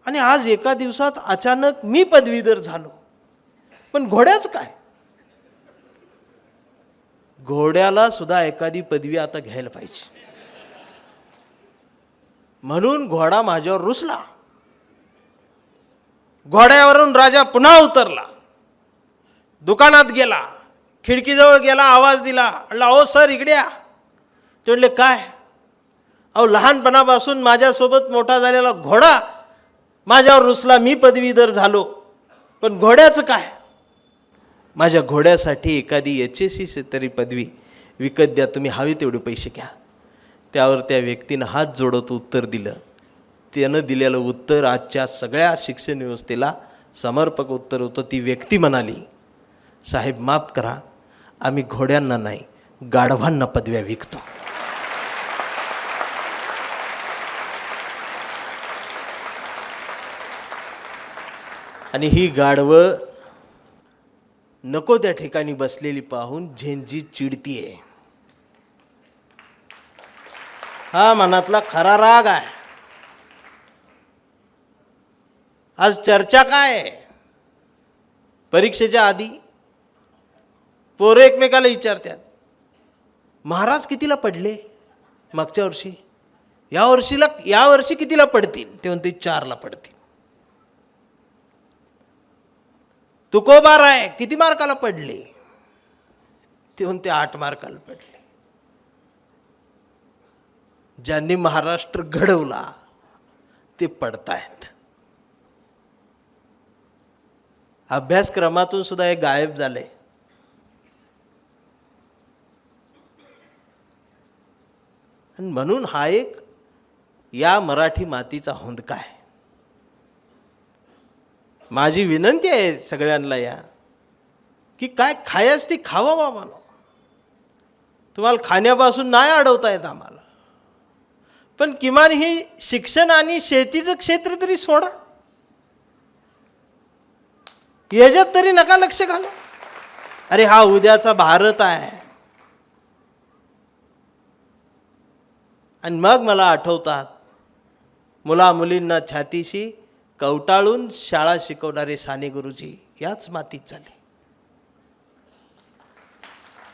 आणि आज एका दिवसात अचानक मी पदवीधर झालो, पण घोड्याच काय? घोड्याला सुद्धा एखादी पदवी आता घ्यायला पाहिजे. म्हणून घोडा माझ्यावर रुसला. घोड्यावरून राजा पुन्हा उतरला, दुकानात गेला, खिडकीजवळ गेला, आवाज दिला, म्हणला, ओ सर इकडे या. ते म्हणले, काय? अहो लहानपणापासून माझ्यासोबत मोठा झालेला घोडा माझ्यावर रुसला, मी पदवीधर झालो, पण घोड्याचं काय? माझ्या घोड्यासाठी एखादी HSC तरी पदवी विकत द्या, तुम्ही हवे तेवढे पैसे घ्या. त्यावर त्या व्यक्तीनं हात जोडत उत्तर दिलं. त्यानं दिलेलं उत्तर आजच्या सगळ्या शिक्षण व्यवस्थेला समर्पक उत्तर होतं. ती व्यक्ती म्हणाली, साहेब माफ करा, आम्ही घोड्यांना नाही गाढवांना पदव्या विकतो. आणि ही गाढवं नको त्या ठिकाणी बसलेली पाहून झेंजी चिडतीये. हा मनातला खरा राग आहे. आज चर्चा काय आहे? परीक्षेच्या आधी पोरं एकमेकाला विचारतात, महाराज कितीला पडले मागच्या वर्षी, या वर्षी कितीला पडतील? ते म्हणते 4ला पडतील. तुकोबार आहे, किती मार्काला पडले? ते म्हणते 8 मार्काला पडले. ज्यांनी महाराष्ट्र घडवला ते पडतायत. अभ्यासक्रमातून सुद्धा हे गायब झाले. आणि म्हणून हा एक या मराठी मातीचा हुंदका आहे. माझी विनंती आहे सगळ्यांना या की काय खायच ती खावा बाबांनो. तुम्हाला खाण्यापासून नाही अडवता येत आम्हाला, पण किमान ही शिक्षण आणि शेतीचं क्षेत्र तरी सोडा, याच्यात तरी नका लक्ष घाला. अरे हा उद्याचा भारत आहे. आणि मग मला आठवतात मुला मुलींना छातीशी कवटाळून शाळा शिकवणारे साने गुरुजी याच मातीत झाले.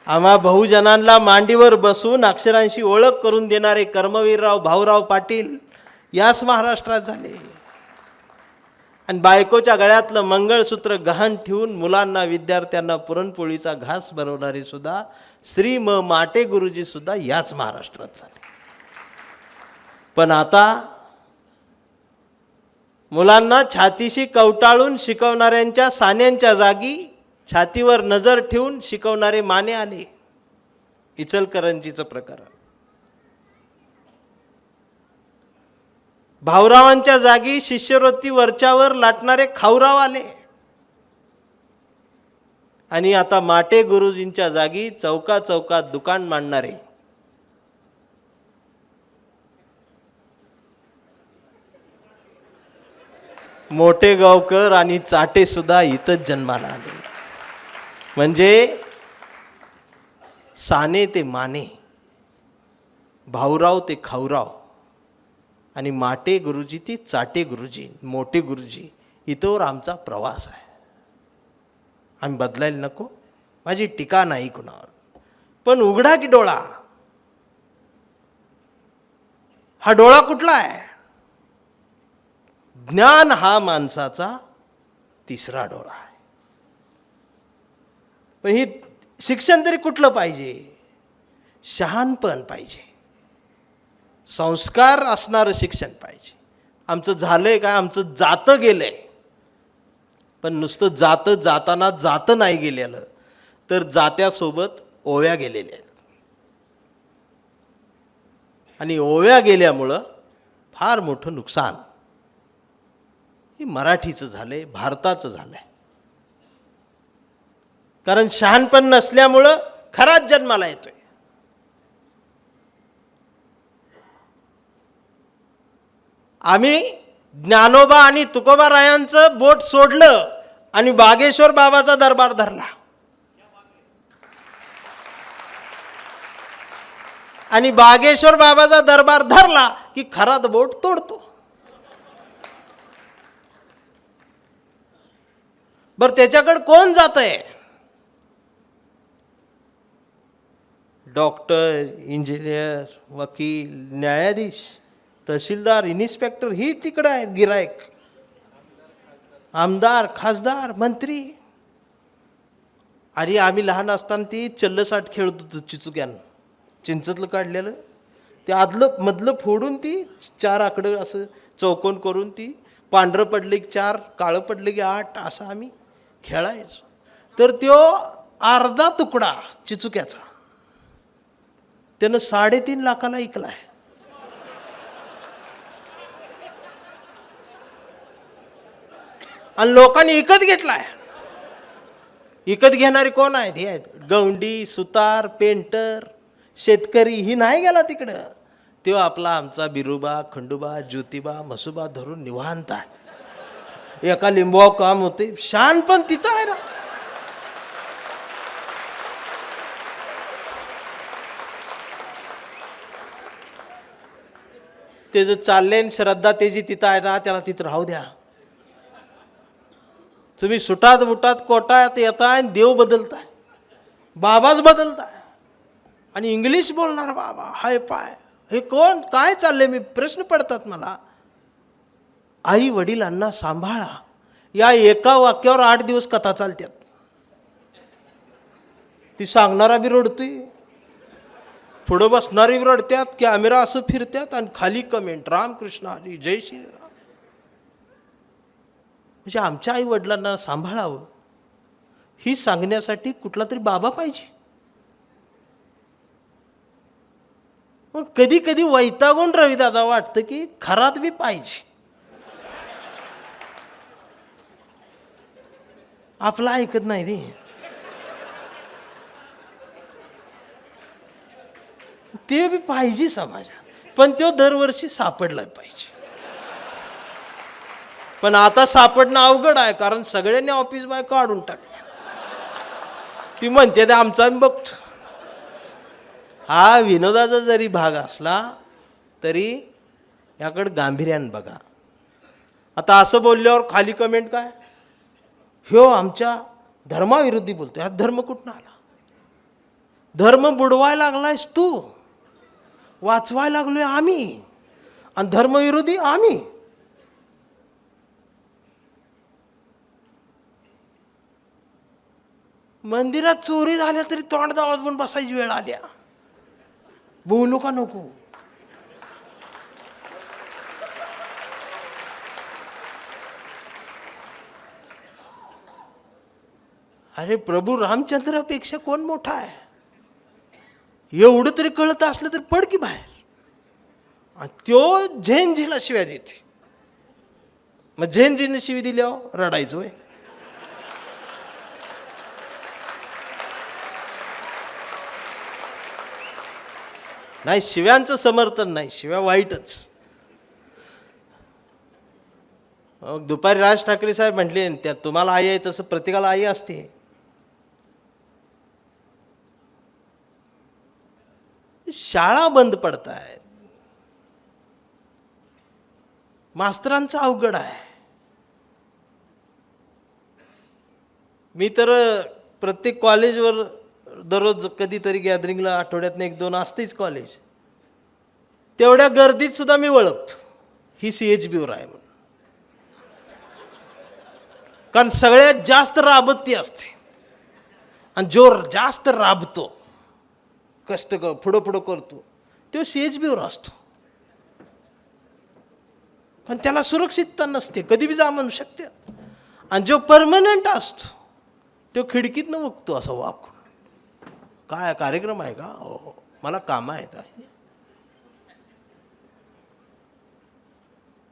आम्हा बहुजनांना मांडीवर बसून अक्षरांशी ओळख करून देणारे कर्मवीरराव भाऊराव पाटील याच महाराष्ट्रात झाले. आणि बायकोच्या गळ्यातलं मंगळसूत्र गहाण ठेवून मुलांना विद्यार्थ्यांना पुरणपोळीचा घास भरवणारे सुद्धा श्री म माटे गुरुजी सुद्धा याच महाराष्ट्रात झाले. पण आता मुलांना छातीशी कवटाळून शिकवणाऱ्यांच्या सान्यांच्या जागी छातीवर नजर ठेवून शिकवणारे माने आले. इचलकरंजीचं प्रकरण. भाऊरावांच्या जागी शिष्यवृत्ती वरच्यावर लाटणारे खाऊराव आले. आणि आता माटे गुरुजींच्या जागी चौका चौकात दुकान मांडणारे मोठे गावकर आणि चाटे सुद्धा इथंच जन्माला आले. म्हणजे साने ते माने, भाऊराव ते खाऊराव आणि माटे गुरुजी ते चाटे गुरुजी, मोठे गुरुजी, इथवर आमचा प्रवास आहे. आम्ही बदलायला नको. माझी टीका नाही कुणावर, पण उघडा की डोळा. हा डोळा कुठला आहे? ज्ञान हा माणसाचा तिसरा डोळा आहे. पण ही शिक्षण तरी कुठलं पाहिजे? शहाणपण पाहिजे, संस्कार असणारं शिक्षण पाहिजे. आमचं झालंय काय? आमचं जातं गेलंय. पण नुसतं जाताना जातं नाही गेलेलं, तर जात्यासोबत ओव्या गेलेल्या आहेत. आणि ओव्या गेल्यामुळं फार मोठं नुकसान हे मराठीचं झालंय, भारताचं झालंय. कारण शहाणपण नसल्यामुळं खराच जन्माला येतोय. आम्ही ज्ञानोबा आणि तुकोबारायांचं बोट सोडलं आणि बागेश्वर बाबाचा दरबार धरला. आणि बागेश्वर बाबाचा दरबार धरला की खरात बोट तोडतो. बर त्याच्याकडे कोण जातंय? डॉक्टर, इंजिनियर, वकील, न्यायाधीश, तहसीलदार, इन्स्पेक्टर ही तिकडं आहेत गिरायक. आमदार, खासदार, मंत्री. आणि आम्ही लहान असताना ती चल्लसाठ खेळत होतो चिचुक्यानं, चिंचतलं काढलेलं. ते आदलं मधलं फोडून ती 4 आकडं असं चौकोन करून ती पांढरं पडले की 4, काळं पडले की 8 असं आम्ही खेळायचो. तर त्यो अर्धा तुकडा चिचुक्याचा त्यानं 3.5 लाखाला ऐकलाय. आणि लोकांनी विकत घेतलाय. विकत घेणारे कोण आहेत? हे आहेत गवंडी, सुतार, पेंटर, शेतकरी. ही नाही गेला तिकडं. तेव्हा आपला आमचा बिरुबा, खंडोबा, ज्योतिबा, म्हसोबा धरून निवांत आहे. एका लिंबूवर काम होते. शहाणपण तिथं आहे ना. त्याचं चालले श्रद्धा त्याची तिथं आहे ना, त्याला तिथं राहू द्या. तुम्ही सुटात बुटात कोटात येताय, देव बदलताय, बाबाच बदलताय. आणि इंग्लिश बोलणार बाबा, हाय पाय, हे कोण? काय चाललंय? मी प्रश्न पडतात मला. आई वडिलांना सांभाळा, या एका वाक्यावर 8 दिवस कथा चालतात. ती सांगणारा बी रडतोय, पुढं बसणारी बी रडत्यात, कॅमेरा असं फिरत्यात आणि खाली कमेंट रामकृष्ण हरी, जय श्रीराम. म्हणजे आमच्या आई वडिलांना सांभाळावं ही सांगण्यासाठी कुठला तरी बाबा पाहिजे. मग कधी कधी वैतागून रविदादा वाटतं की खरात बी पाहिजे. आपला ऐकत नाही रे. ते बी पाहिजे समाजात, पण तो दरवर्षी सापडला पाहिजे. पण आता सापडणं अवघड आहे, कारण सगळ्यांनी ऑफिस बाय काढून टाकले. ती म्हणते ते आमचा आम्ही बघतो. हा विनोदाचा जरी भाग असला तरी याकडे गांभीर्यानं बघा. आता असं बोलल्यावर खाली कमेंट काय, ह्यो आमच्या धर्माविरोधी बोलतो. हा धर्म कुठून आला? धर्म बुडवायला लागलायस तू, वाचवायला लागलोय आम्ही, आणि धर्मविरोधी आम्ही. मंदिरात चोरी झाल्या तरी तोंड दाबून बसायची वेळ आल्या. बोलू का नको? अरे प्रभू रामचंद्रापेक्षा कोण मोठा आहे? एवढं तरी कळत असलं तर पड की बाहेर. आणि त्यो झेनजीला शिव्या देते. मग झेनजीने शिवी दिल्यावर रडायचोय. नाही, शिव्यांचं समर्थन नाही, शिव्या वाईटच. दुपारी राज ठाकरे साहेब म्हटले, त्या तुम्हाला आई आहे तसं प्रत्येकाला आई असते. शाळा बंद पडतायत, मास्तरांचं अवघड आहे. मी तर प्रत्येक कॉलेजवर दररोज कधीतरी गॅदरिंगला आठवड्यातनं 1-2 असतेच कॉलेज. तेवढ्या गर्दीत सुद्धा मी ओळखतो ही CHBवर आहे म्हणून. कारण सगळ्यात जास्त राबत ती असते, आणि जो जास्त राबतो, कष्ट पुढं पुढं करतो, तो CHBवर असतो. पण त्याला सुरक्षितता नसते, कधी बी जा म्हणू शकते. आणि जो परमनंट असतो तो खिडकीतनं बघतो असं वाकून, काय कार्यक्रम आहे का? हो, मला कामं आहेत.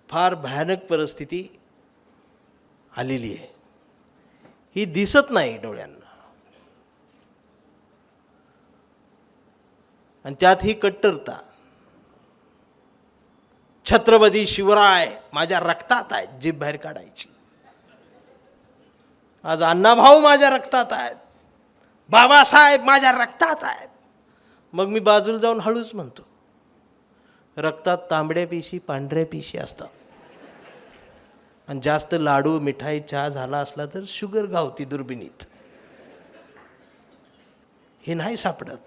फार भयानक परिस्थिती आलेली आहे. ही दिसत नाही डोळ्यांना, आणि त्यात ही कट्टरता. छत्रपती शिवराय माझ्या रक्तात आहेत, जीभ बाहेर काढायची. आज अण्णाभाऊ माझ्या रक्तात आहेत, बाबासाहेब माझ्या रक्तात आहेत. मग मी बाजूला जाऊन हळूच म्हणतो, रक्तात तांबड्या पेशी पांढऱ्या पेशी असतात, आणि जास्त लाडू मिठाई चहा झाला असला तर शुगर गावती दुर्बिणीत. हे नाही सापडत.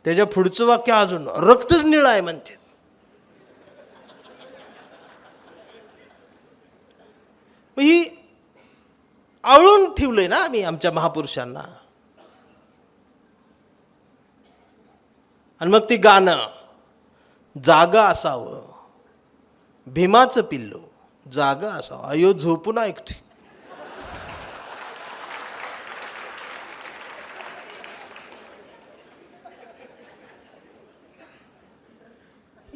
त्याच्या पुढचं वाक्य अजून, रक्तच निळं आहे म्हणते. ही आवळून ठेवलंय ना आम्ही आमच्या महापुरुषांना. आणि मग ती गाणं, जागा असावं भीमाचं पिल्लू, जागा असावं, अयो झोपून ऐकते.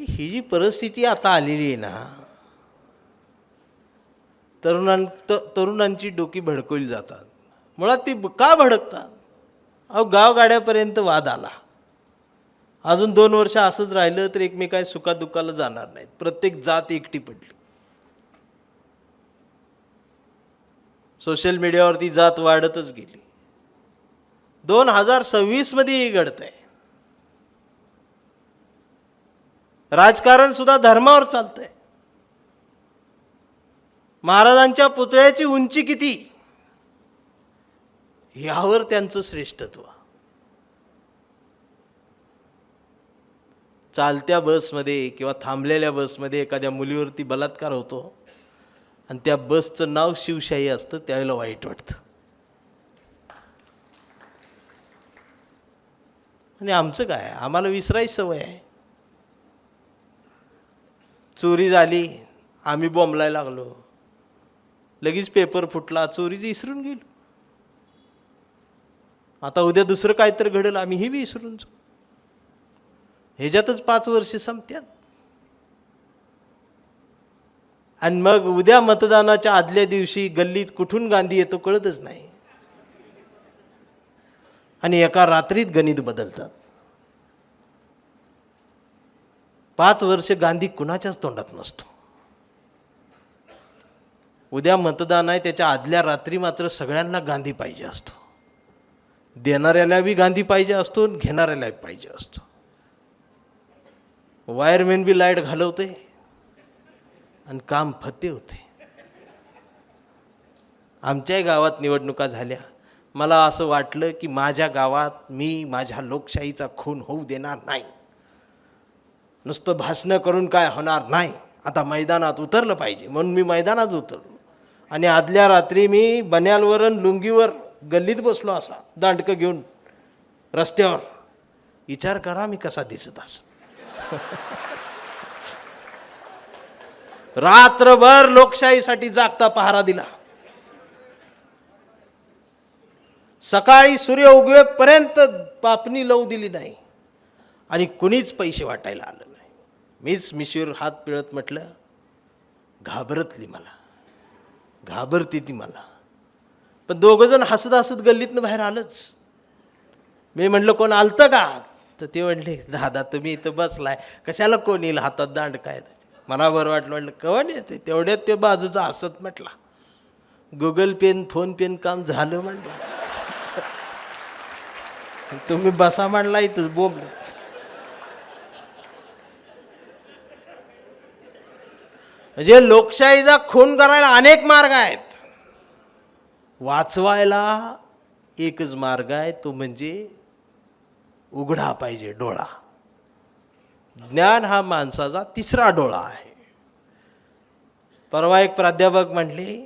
ही जी परिस्थिती आता आलेली आहे ना, तरुणांची डोकी भडकवली जातात. मुळात ती का भडकतात? अहो, गावगाड्यापर्यंत वाद आला. अजून 2 वर्ष असंच राहिलं तर एकमेकांच्या सुखादुःखाला जाणार नाहीत. प्रत्येक जात एकटी पडली. सोशल मीडियावरती जात वाढतच गेली. 2026 मध्ये घडतंय. राजकारण सुद्धा धर्मावर चालतंय. महाराजांच्या पुतळ्याची उंची किती, यावर त्यांचं श्रेष्ठत्व. चालत्या बसमध्ये किंवा थांबलेल्या बसमध्ये एखाद्या मुलीवरती बलात्कार होतो आणि त्या बसचं नाव शिवशाही असतं, त्यावेळेला वाईट वाटतं. आणि आमचं काय, आम्हाला विसरायची सवय आहे. चोरी झाली, आम्ही बोंबलायला लागलो, लगेच पेपर फुटला, चोरीचं विसरून गेलो. आता उद्या दुसरं काहीतरी घडेल, आम्ही ही विसरून जाऊ. ह्याच्यातच 5 वर्ष संपत्यात. आणि मग उद्या मतदानाच्या आदल्या दिवशी गल्लीत कुठून गांधी येतो कळतच नाही, आणि एका रात्रीत गणित बदलतात. 5 वर्ष गांधी कुणाच्याच तोंडात नसतो. उद्या मतदान आहे, त्याच्या आदल्या रात्री मात्र सगळ्यांना गांधी पाहिजे असतो. देणाऱ्याला बी गांधी पाहिजे असतो, घेणाऱ्याला बी पाहिजे असतो. वायरमॅन बी लाईट घालवते आणि काम फत्ते होते. आमच्याही गावात निवडणुका झाल्या. मला असं वाटलं की माझ्या गावात मी माझ्या लोकशाहीचा खून होऊ देणार नाही. नुसतं भाषणं करून काय होणार नाही, आता मैदानात उतरलं पाहिजे म्हणून मी मैदानात उतरलो. आणि आदल्या रात्री मी बन्यालवर आणि लुंगीवर गल्लीत बसलो, असा दांडकं घेऊन रस्त्यावर. विचार करा मी कसा दिसत असं. रात्रभर लोकशाहीसाठी जागता पहारा दिला. सकाळी सूर्य उगवेपर्यंत पापणी लावू दिली नाही आणि कुणीच पैसे वाटायला आलं नाही. मीच मिशीवर हात पिळत म्हटलं, घाबरतली मला, घाबरती ती मला. पण दोघं जण हसत हसत गल्लीतनं बाहेर आलंच. मी म्हटलं कोण आलतं का, तर ते म्हणले दादा तुम्ही इथं बसलाय, कशाला कोण येईल, हातात दांड काय. मला बरं वाटलं, म्हटलं कवन येते. तेवढ्यात ते बाजूचा हसत म्हटला, गुगल पेन फोन पेन काम झालं म्हटलं, तुम्ही बसा म्हणला इथंच बोंब. म्हणजे लोकशाहीचा खून करायला अनेक मार्ग आहेत, वाचवायला एकच मार्ग आहे, तो म्हणजे उघडा पाहिजे डोळा. ज्ञान हा माणसाचा तिसरा डोळा आहे. परवा एक प्राध्यापक म्हटले,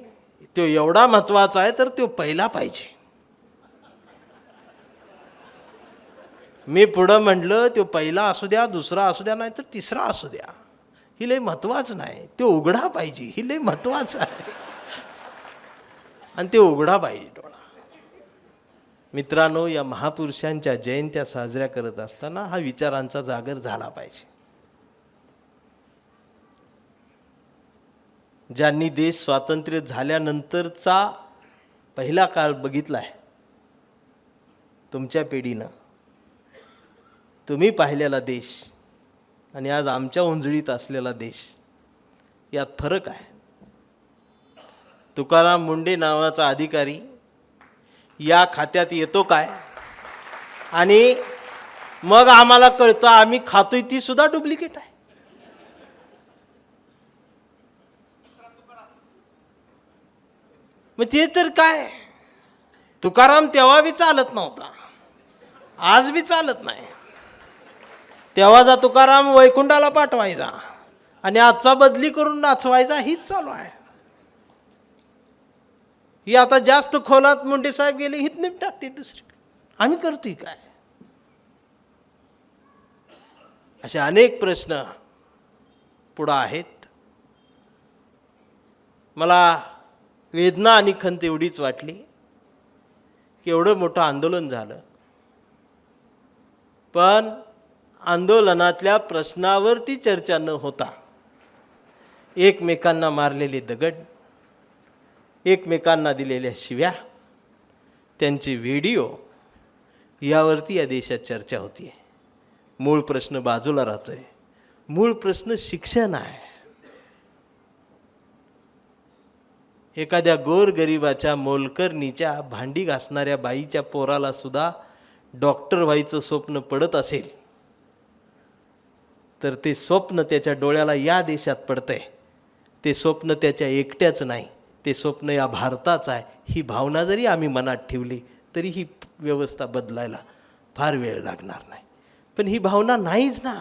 तो एवढा महत्वाचा आहे तर तो पहिला पाहिजे. मी पुढं म्हटलं, तो पहिला असू द्या, दुसरा असू द्या, नाही तर तिसरा असू द्या, ही लय महत्वाचं नाही. तो उघडा पाहिजे, ही लय महत्वाचं आहे. आणि ते उघडा पाहिजे डोळा. मित्रांनो, या महापुरुषांच्या जयंत्या साजऱ्या करत असताना हा विचारांचा जागर झाला पाहिजे. ज्यांनी देश स्वातंत्र्य झाल्यानंतरचा पहिला काळ बघितलाय, तुमच्या पिढीनं तुम्ही पाहिलेला देश आणि आज आमच्या उंजळीत असलेला देश, यात फरक आहे. तुकाराम मुंडे नावाचा अधिकारी या खात्यात येतो काय, आणि मग आम्हाला कळतं आम्ही खातोय ती सुद्धा डुप्लिकेट आहे. मग ते तर काय, तुकाराम तेव्हा बी चालत नव्हता, आज बी चालत नाही. तेव्हाचा तुकाराम वैकुंठाला पाठवायचा आणि आजचा बदली करून नाचवायचा, हीच चालू आहे. ही आता जास्त खोलात मुंडे साहेब गेले, हित निप टाकते दुसरी. आम्ही करतोय काय. असे अनेक प्रश्न पुढं आहेत. मला वेदना आणि खंत एवढीच वाटली की एवढं मोठं आंदोलन झालं, पण आंदोलनातल्या प्रश्नावरती चर्चा न होता एकमेकांना मारलेले दगड, एकमेकांना दिलेल्या शिव्या, त्यांचे व्हिडिओ, यावरती या देशात चर्चा होती. मूळ प्रश्न बाजूला राहतोय. मूळ प्रश्न शिक्षण आहे. एखाद्या गोरगरिबाच्या मोलकरणीच्या भांडी घासणाऱ्या बाईच्या पोराला सुद्धा डॉक्टर व्हायचं स्वप्न पडत असेल तर ते स्वप्न त्याच्या डोळ्याला या देशात पडतंय. ते स्वप्न त्याच्या एकट्याचं नाही, ते स्वप्न या भारताचं आहे. ही भावना जरी आम्ही मनात ठेवली तरी ही व्यवस्था बदलायला फार वेळ लागणार नाही. पण ही भावना नाहीच ना.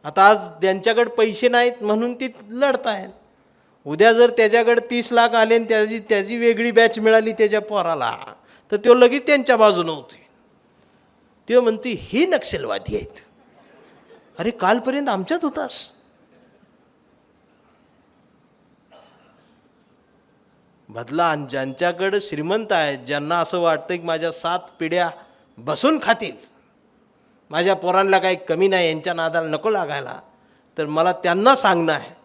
आता आज त्यांच्याकडे पैसे नाहीत म्हणून ती लढतायत. उद्या जर त्याच्याकडे 30 लाख आले आणि त्याची वेगळी बॅच मिळाली त्याच्या पोराला, तर तो लगेच त्यांच्या बाजूने होते. ते म्हणते हे नक्षलवादी आहेत. अरे कालपर्यंत आमच्यात होतास. बदला. आणि ज्यांच्याकडे श्रीमंत आहेत, ज्यांना असं वाटतं की माझ्या 7 पिढ्या बसून खातील, माझ्या पोरांना काही कमी नाही, यांच्या नादाला नको लागायला, तर मला त्यांना सांगणं आहे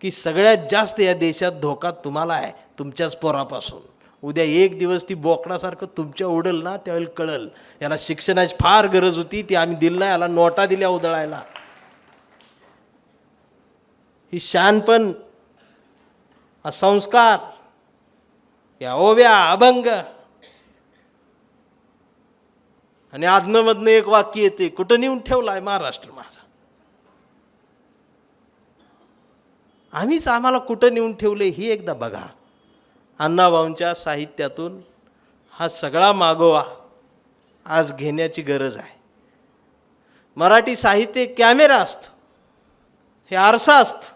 की सगळ्यात जास्त या देशात धोका तुम्हाला आहे, तुमच्याच पोरापासून. उद्या एक दिवस ती बोकडासारखं तुमच्या उडल ना, त्यावेळेला कळल याला शिक्षणाची फार गरज होती, ती आम्ही दिलं नाही, याला नोटा दिल्या उधळायला. ही शहाणपण, हा संस्कार, या ओव्या, अभंग. आणि आदनमधनं एक वाक्य येते, कुठं नेऊन ठेवलाय महाराष्ट्र माझा. आम्हीच आम्हाला कुठं नेऊन ठेवले ही एकदा बघा. अण्णाभाऊंच्या साहित्यातून हा सगळा मागोवा आज घेण्याची गरज आहे. मराठी साहित्य कॅमेरा असतं, हे आरसा असतं,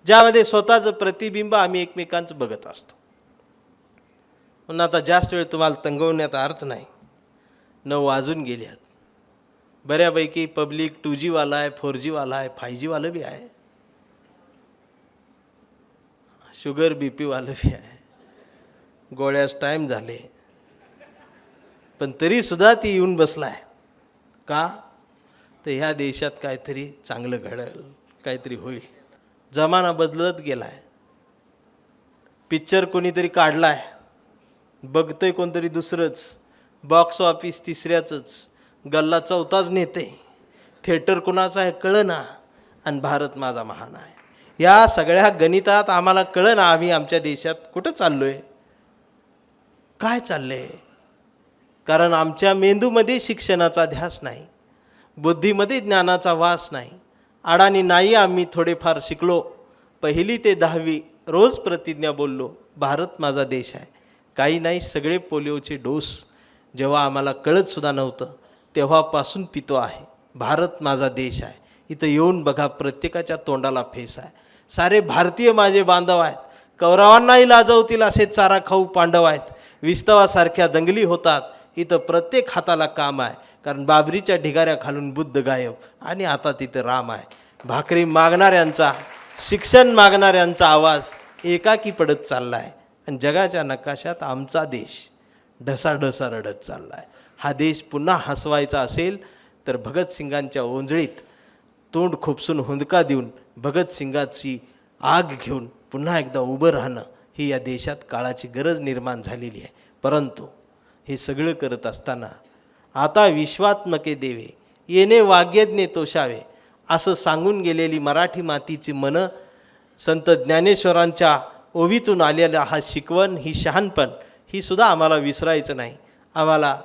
ज्यामध्ये स्वतःचं प्रतिबिंब आम्ही एकमेकांचं बघत असतो. म्हणून आता जास्त वेळ तुम्हाला तंगवण्याचा अर्थ नाही. 9 वाजून गेल्यात. बऱ्यापैकी पब्लिक 2G वाला आहे, 4G वाला आहे, 5G वालं बी आहे, शुगर BP वालं बी आहे. गोळ्यास टाईम झाले, पण तरीसुद्धा ती येऊन बसलाय. का तर ह्या देशात काहीतरी चांगलं घडेल, काहीतरी होईल. जमाना बदलत गेलाय. पिक्चर कोणीतरी काढलाय, बघतोय कोणतरी दुसरंच, बॉक्स ऑफिस तिसऱ्याचंच, गल्ला चौथाच नेते, थिएटर कुणाचा आहे कळना, आणि भारत माझा महान आहे. या सगळ्या गणितात आम्हाला कळना आम्ही आमच्या देशात कुठं चाललोय, काय चाललंय. कारण आमच्या मेंदूमध्ये शिक्षणाचा ध्यास नाही, बुद्धीमध्ये ज्ञानाचा वास नाही. अडाणी नाही आम्ही थोडेफार शिकलो, 1ली ते 10वी रोज प्रतिज्ञा बोललो, भारत माझा देश आहे. काही नाही, सगळे पोलिओचे डोस जेव्हा आम्हाला कळतसुद्धा नव्हतं तेव्हापासून पितो आहे. भारत माझा देश आहे. इथं येऊन बघा, प्रत्येकाच्या तोंडाला फेस आहे. सारे भारतीय माझे बांधव आहेत, कौरवांनाही लाजवतील असे चारा खाऊ पांडव आहेत. विस्तवासारख्या दंगली होतात, इथं प्रत्येक हाताला काम आहे. कारण बाबरीच्या ढिगाऱ्या खालून बुद्ध गायब आणि आता तिथं राम आहे. भाकरी मागणाऱ्यांचा, शिक्षण मागणाऱ्यांचा आवाज एकाकी पडत चालला आहे. आणि जगाच्या नकाशात आमचा देश ढसाढसा रडत चालला आहे. हा देश पुन्हा हसवायचा असेल तर भगतसिंगांच्या ओंजळीत तोंड खुपसून हुंदका देऊन भगतसिंगाची आग घेऊन पुन्हा एकदा उभं राहणं ही या देशात काळाची गरज निर्माण झालेली आहे. परंतु हे सगळं करत असताना आता विश्वात्मके देवे येणे वाग्यज्ञे तोषावे असं सांगून गेलेली मराठी मातीची मनं, संत ज्ञानेश्वरांच्या ओवीतून आलेला हा शिकवण, ही शहाणपण, ही सुद्धा आम्हाला विसरायचं नाही. आम्हाला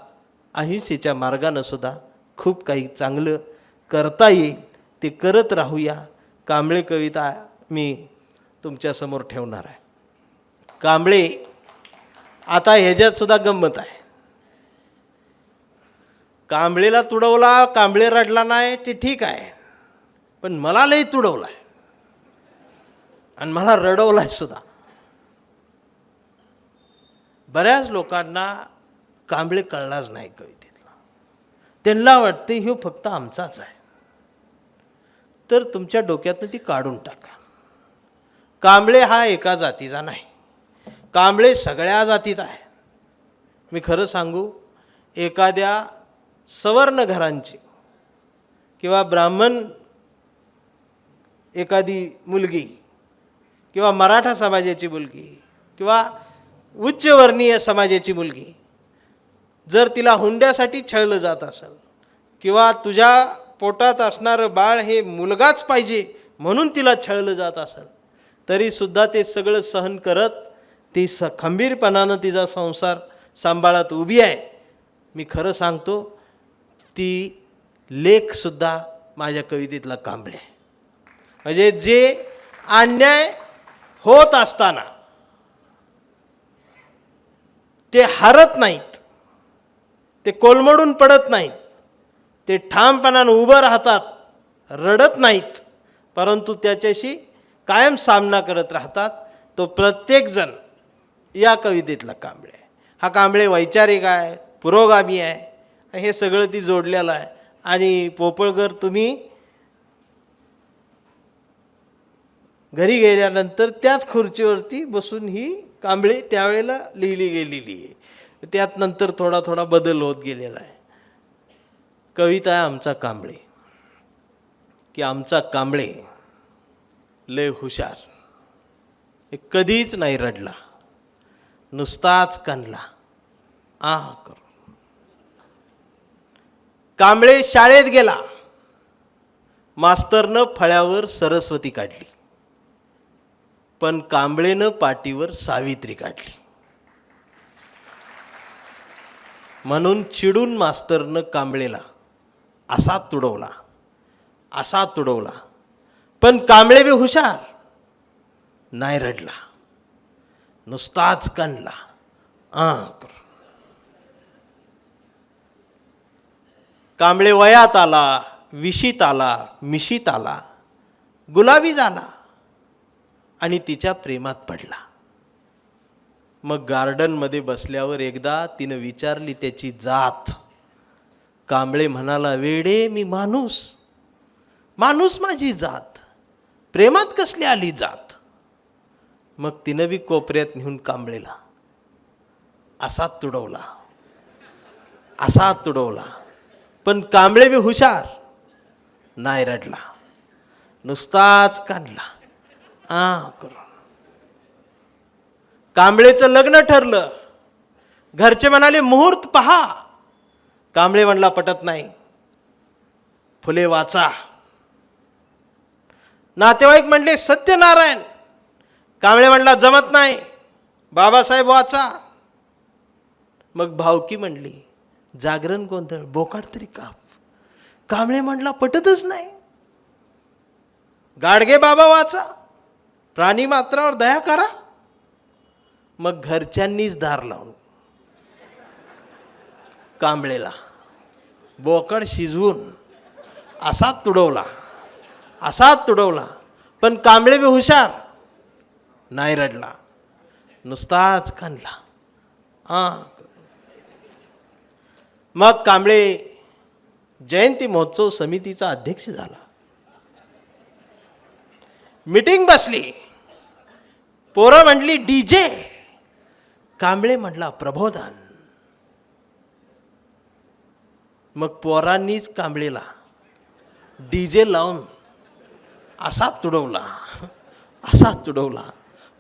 अहिंसेच्या मार्गानं सुद्धा खूप काही चांगलं करता येईल, ते करत राहूया. कांबळे कविता मी तुमच्यासमोर ठेवणार आहे. कांबळे, आता ह्याच्यात सुद्धा गंमत आहे. कांबळेला तुडवला, कांबळे रडला नाही ते ठीक आहे, पण मला लई तुडवलाय आणि मला रडवलाय सुद्धा. बऱ्याच लोकांना कांबळे कळलाच नाही कवितेतला. त्यांना वाटते ह्यो फक्त आमचाच आहे. तर तुमच्या डोक्यातनं ती काढून टाका. कांबळे हा एका जातीचा नाही, कांबळे सगळ्या जातीत आहे. मी खरं सांगू, एखाद्या सवर्ण घरांची किंवा ब्राह्मण एखादी मुलगी किंवा मराठा समाजाची मुलगी किंवा उच्चवर्णीय समाजाची मुलगी जर तिला हुंड्यासाठी छळलं जात असेल किंवा तुझ्या पोटात असणारं बाळ हे मुलगाच पाहिजे म्हणून तिला छळलं जात असेल, तरीसुद्धा ते सगळं सहन करत ती खंबीरपणानं तिचा संसार सांभाळत उभी आहे. मी खरं सांगतो, ती लेखसुद्धा माझ्या कवितेतला कांबळे आहे. म्हणजे जे अन्याय होत असताना ते हारत नाहीत, ते कोलमडून पडत नाहीत, ते ठामपणानं उभं राहतात, रडत नाहीत, परंतु त्याच्याशी कायम सामना करत राहतात. तो प्रत्येकजण या कवितेतला कांबळे आहे. हा कांबळे वैचारिक आहे, पुरोगामी आहे, हे सगळं ती जोडलेलं आहे. आणि पोपळकर, तुम्ही घरी गेल्यानंतर त्याच खुर्चीवरती बसून ही कांबळे त्यावेळेला लिहिली गेलेली आहे. त्यात नंतर थोडा थोडा बदल होत गेलेला आहे. कविता आहे आमचा कांबळे. की आमचा कांबळे लय हुशार, कधीच नाही रडला, नुसताच कणला करू. कांबळे शाळेत गेला, मास्तरनं फळ्यावर सरस्वती काढली, पण कांबळेनं पाटीवर सावित्री काढली. म्हणून चिडून मास्तरनं कांबळेला असा तुडवला, पण कांबळे बी हुशार, नाही रडला, नुसताच कणला करू. कांबळे वयात आला, विशीत आला, मिशीत आला, गुलाबी झाला आणि तिच्या प्रेमात पडला. मग गार्डनमध्ये बसल्यावर एकदा तिनं विचारली त्याची जात. कांबळे म्हणाला, वेडे मी माणूस माझी जात, प्रेमात कसली आली जात. मग तिनं बी कोपऱ्यात नेऊन कांबळेला असा तुडवला, पण कांबळे बी हुशार, नाही रडला, नुसताच काढला करू. कांबळेचं लग्न ठरलं. घरचे म्हणाले मुहूर्त पहा. कांबळे म्हणला पटत नाही, फुले वाचा. नातेवाईक म्हणले सत्यनारायण. कांबळे म्हणला जमत नाही, बाबासाहेब वाचा. मग भावकी म्हणली जागरण गोंधळ, बोकाड तरी काप. कांबळे म्हणला पटतच नाही, गाडगे बाबा वाचा, प्राणी मात्रावर दया करा. मग घरच्यांनीच दार लावून कांबळेला बोकड शिजवून असा तुडवला, पण कांबळे बी हुशार, नाही रडला, नुसताच कणला मग कांबळे जयंती महोत्सव समितीचा अध्यक्ष झाला. मीटिंग बसली, पोरं म्हटली डीजे, कांबळे म्हटला प्रबोधन. मग पोरांनीच कांबळेला डीजे लावून असा तुडवला,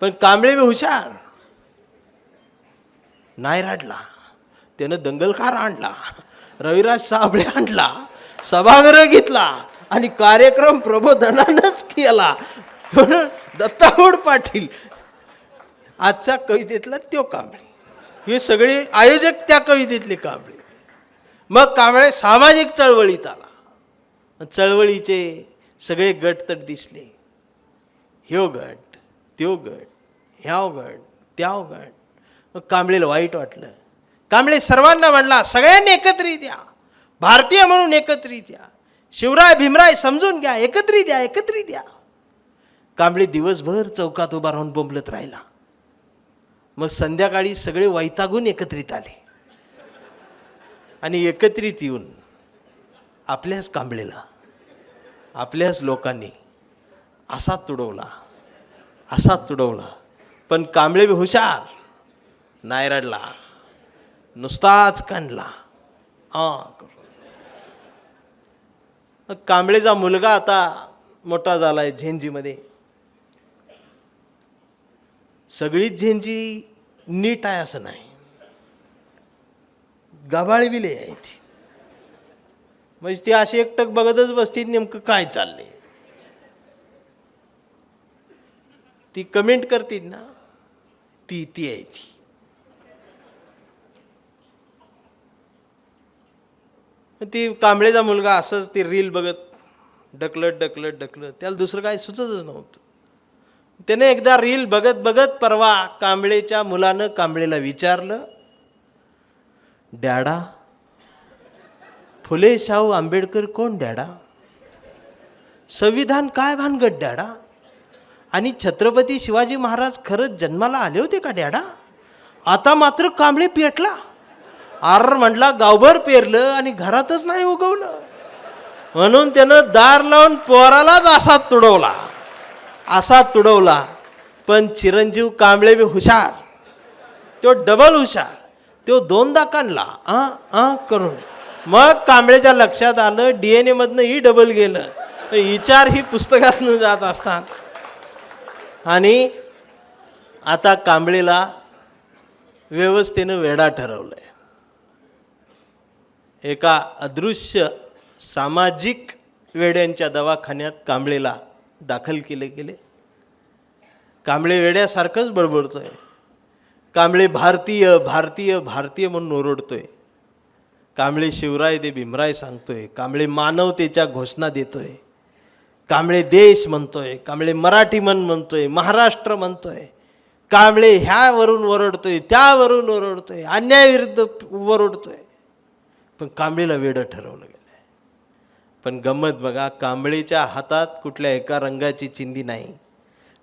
पण कांबळे बी हुशार, नाही रडला. त्यानं दंगलखार आणला, रविराज साबळे आणला, सभागृह घेतला आणि कार्यक्रम प्रबोधनानंच केला. दत्तावड पाटील आजच्या कवितेतला त्यो कांबळे, हे सगळे आयोजक त्या कवितेतले कांबळे. मग कांबळे सामाजिक चळवळीत आला. चळवळीचे सगळे गट तर दिसले, ह्यो गट, त्यो गट, ह्याव गट, त्याव गट. मग कांबळेला वाईट वाटलं. कांबळे सर्वांना म्हणला सगळ्यांनी एकत्रित या, भारतीय म्हणून एकत्रित या, शिवराय भीमराय समजून घ्या, एकत्रित या. कांबळे दिवसभर चौकात उभा राहून बोंबलत राहिला. मग संध्याकाळी सगळे वैतागून एकत्रित आले आणि एकत्रित येऊन आपल्याच कांबळेला, आपल्याच लोकांनी असा तुडवला, पण कांबळे बी हुशार, नाही रडला, नुसताच कणला कांबळेचा मुलगा आता मोठा झालाय झेंजीमध्ये. सगळीच झेंजी नीट आहे असं नाही, गबाळी बिले आहे ती. म्हणजे ती अशी एकटक बघतच बसती नेमकं काय चाललंय. ती कमेंट करतील ना, ती आहे ती. ती कांबळेचा मुलगा असंच ती रील बघत ढकलत त्याला दुसरं काय सुचतच नव्हतं. त्याने एकदा रील बघत परवा कांबळेच्या मुलानं कांबळेला विचारलं, डॅडा फुले शाहू आंबेडकर कोण डॅडा? संविधान काय भानगड डॅडा? आणि छत्रपती शिवाजी महाराज खरंच जन्माला आले होते का डॅडा? आता मात्र कांबळे पेटला. म्हटला गावभर पेरलं आणि घरातच नाही उगवलं. म्हणून त्यानं दार लावून पोरालाच असा तुडवला. पण चिरंजीव कांबळे बी हुशार, तो डबल हुशार, तो दोनदा काढला करून. मग कांबळेच्या लक्षात आलं DNA मधनं ही डबल गेलं. विचार ही पुस्तकातून जात असतात. आणि आता कांबळेला व्यवस्थेनं वेडा ठरवलंय. एका अदृश्य सामाजिक वेड्यांच्या दवाखान्यात कांबळेला दाखल केले गेले. कांबळे वेड्यासारखंच बडबडतोय. कांबळे भारतीय भारतीय भारतीय म्हणून ओरडतोय. कांबळे शिवराय दे भीमराय सांगतोय. कांबळे मानवतेच्या घोषणा देतोय. कांबळे देश म्हणतोय. कांबळे मराठी म्हणतोय. महाराष्ट्र म्हणतोय. कांबळे ह्यावरून ओरडतोय, त्यावरून ओरडतोय, अन्यायाविरुद्ध ओरडतोय. पण कांबळेला वेडं ठरवलं गेलं. पण गंमत बघा, कांबळेच्या हातात कुठल्या एका रंगाची चिंधी नाही.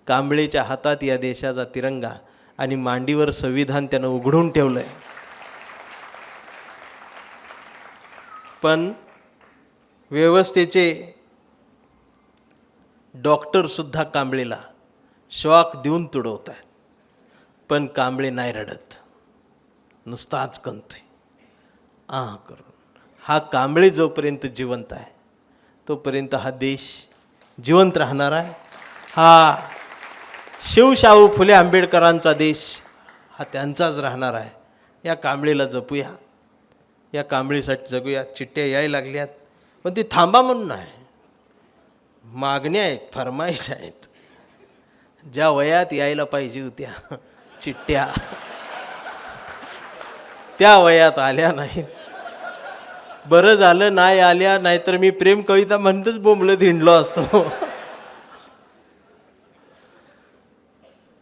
कांबळेच्या हातात या देशाचा तिरंगा आणि मांडीवर संविधान त्यानं उघडून ठेवलंय. पण व्यवस्थेचे डॉक्टर सुद्धा कांबळेला शॉक देऊन तुडवत आहेत. पण कांबळे नाही रडत, नुसताच कंतोय करून. हा कांबळे जोपर्यंत जिवंत आहे तोपर्यंत हा देश जिवंत राहणार आहे. हा शिवशाहू फुले आंबेडकरांचा देश हा त्यांचाच राहणार आहे. या कांबळेला जपूया, या कांबळेसाठी जगूया. चिठ्ठ्या यायला लागल्यात, पण ती थांबा म्हणून नाही, मागण्या आहेत, फरमाईश आहेत. ज्या वयात यायला पाहिजे होत्या चिठ्ठ्या त्या वयात आल्या नाहीत. बरं झालं नाही आल्या, नाहीतर मी प्रेम कविता म्हणतच बोंबलं धिंडलो असतो.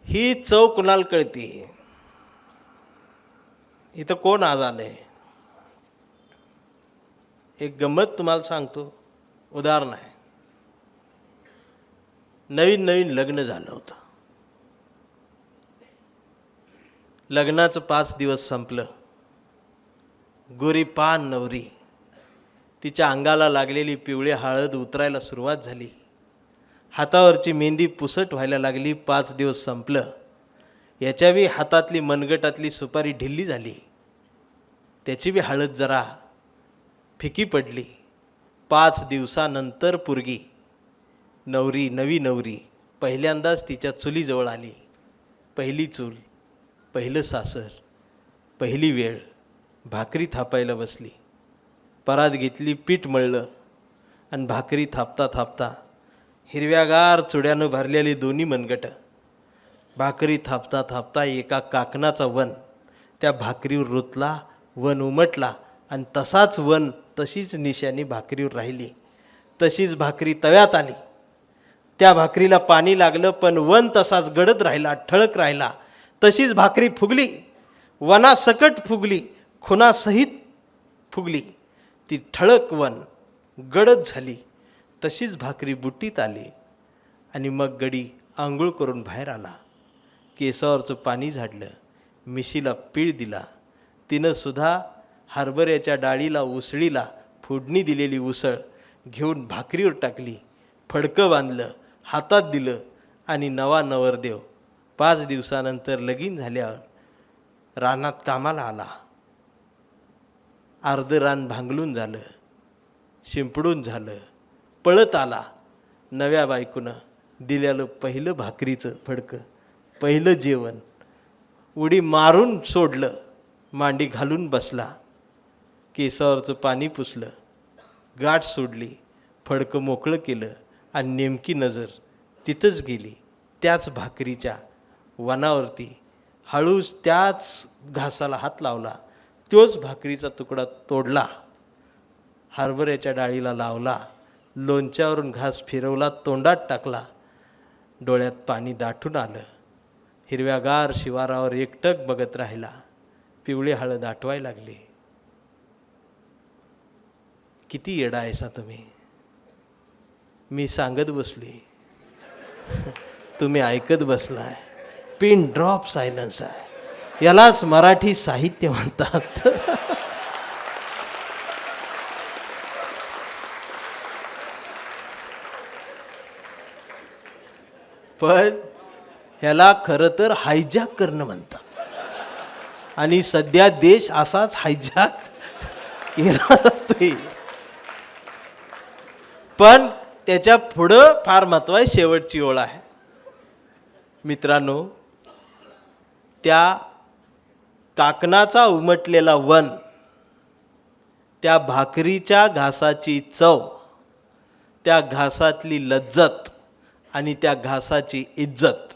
ही चव कुणाला कळती? इथं कोण आज आलंय? एक गंमत तुम्हाला सांगतो, उदाहरण आहे. नवीन नवीन लग्न झालं होतं. लग्नाचं 5 दिवस संपलं. गोरीपान नवरी, तिच्या अंगाला लागलेली पिवळी हळद उतरायला सुरुवात झाली. हातावरची मेहंदी पुसट व्हायला लागली. 5 दिवस संपलं. याच्या बी हातातली मनगटातली सुपारी ढिल्ली झाली. त्याची बी हळद जरा फिकी पडली. 5 दिवसानंतर पोरगी, नवरी, नवी नवरी पहिल्यांदाच तिच्या चुलीजवळ आली. पहिली चूल, पहिलं सासर, पहिली वेळ. भाकरी थापायला बसली. परात घेतली, पीठ मळलं आणि भाकरी थापता थापता हिरव्यागार चुड्यानं भरलेली दोन्ही मनगटं. भाकरी थापता थापता एका काकणाचा वन त्या भाकरीवर रुतला, वन उमटला आणि तसाच वन, तशीच निशाणी भाकरीवर राहिली. तशीच भाकरी तव्यात आली. त्या भाकरीला पाणी लागलं, पण वन तसाच गडद राहिला, ठळक राहिला. तशीच भाकरी फुगली, वनासकट फुगली, खुनासहित फुगली. ती ठळक वन गडद झाली. तशीच भाकरी बुट्टीत आली. आणि मग गडी आंघोळ करून बाहेर आला. केसावरचं पाणी झाडलं, मिशीला पीळ दिला. तिनं सुद्धा हरभऱ्याच्या डाळीला, उसळीला फोडणी दिलेली उसळ घेऊन भाकरीवर टाकली. फडकं बांधलं, हातात दिलं आणि नवा नवरदेव 5 दिवसानंतर लगीन झाल्यावर रानात कामाला आला. अर्ध रान भांगलून झालं, शिंपडून झालं, पळत आला. नव्या बायकोनं दिलेलं पहिलं भाकरीचं फडकं, पहिलं जेवण उडी मारून सोडलं. मांडी घालून बसला. केसावरचं पाणी पुसलं, गाठ सोडली, फडकं मोकळं केलं आणि नेमकी नजर तिथंच गेली, त्याच भाकरीच्या वनावरती. हळूच त्याच घासाला हात लावला, तोच भाकरीचा तुकडा तोडला, हरभऱ्याच्या डाळीला लावला, लोणच्यावरून घास फिरवला, तोंडात टाकला. डोळ्यात पाणी दाटून आलं. हिरव्यागार शिवारावर एकटक बघत राहिला. पिवळी हळद आठवाय लागली. किती येडा आहेसा तुम्ही. मी सांगत बसली, तुम्ही ऐकत बसलाय. पिन ड्रॉप सायलन्स आहे. यालाच मराठी साहित्य म्हणतात. पण ह्याला खरं तर हायजॅक करणं म्हणतात. आणि सध्या देश असाच हायजॅक केला जातोय. पण त्याच्या पुढं फार महत्व आहे, शेवटची ओळ आहे. मित्रांनो, त्या काकणाचा उमटलेला वन, त्या भाकरीच्या घासाची चव, त्या घासातली लज्जत आणि त्या घासाची इज्जत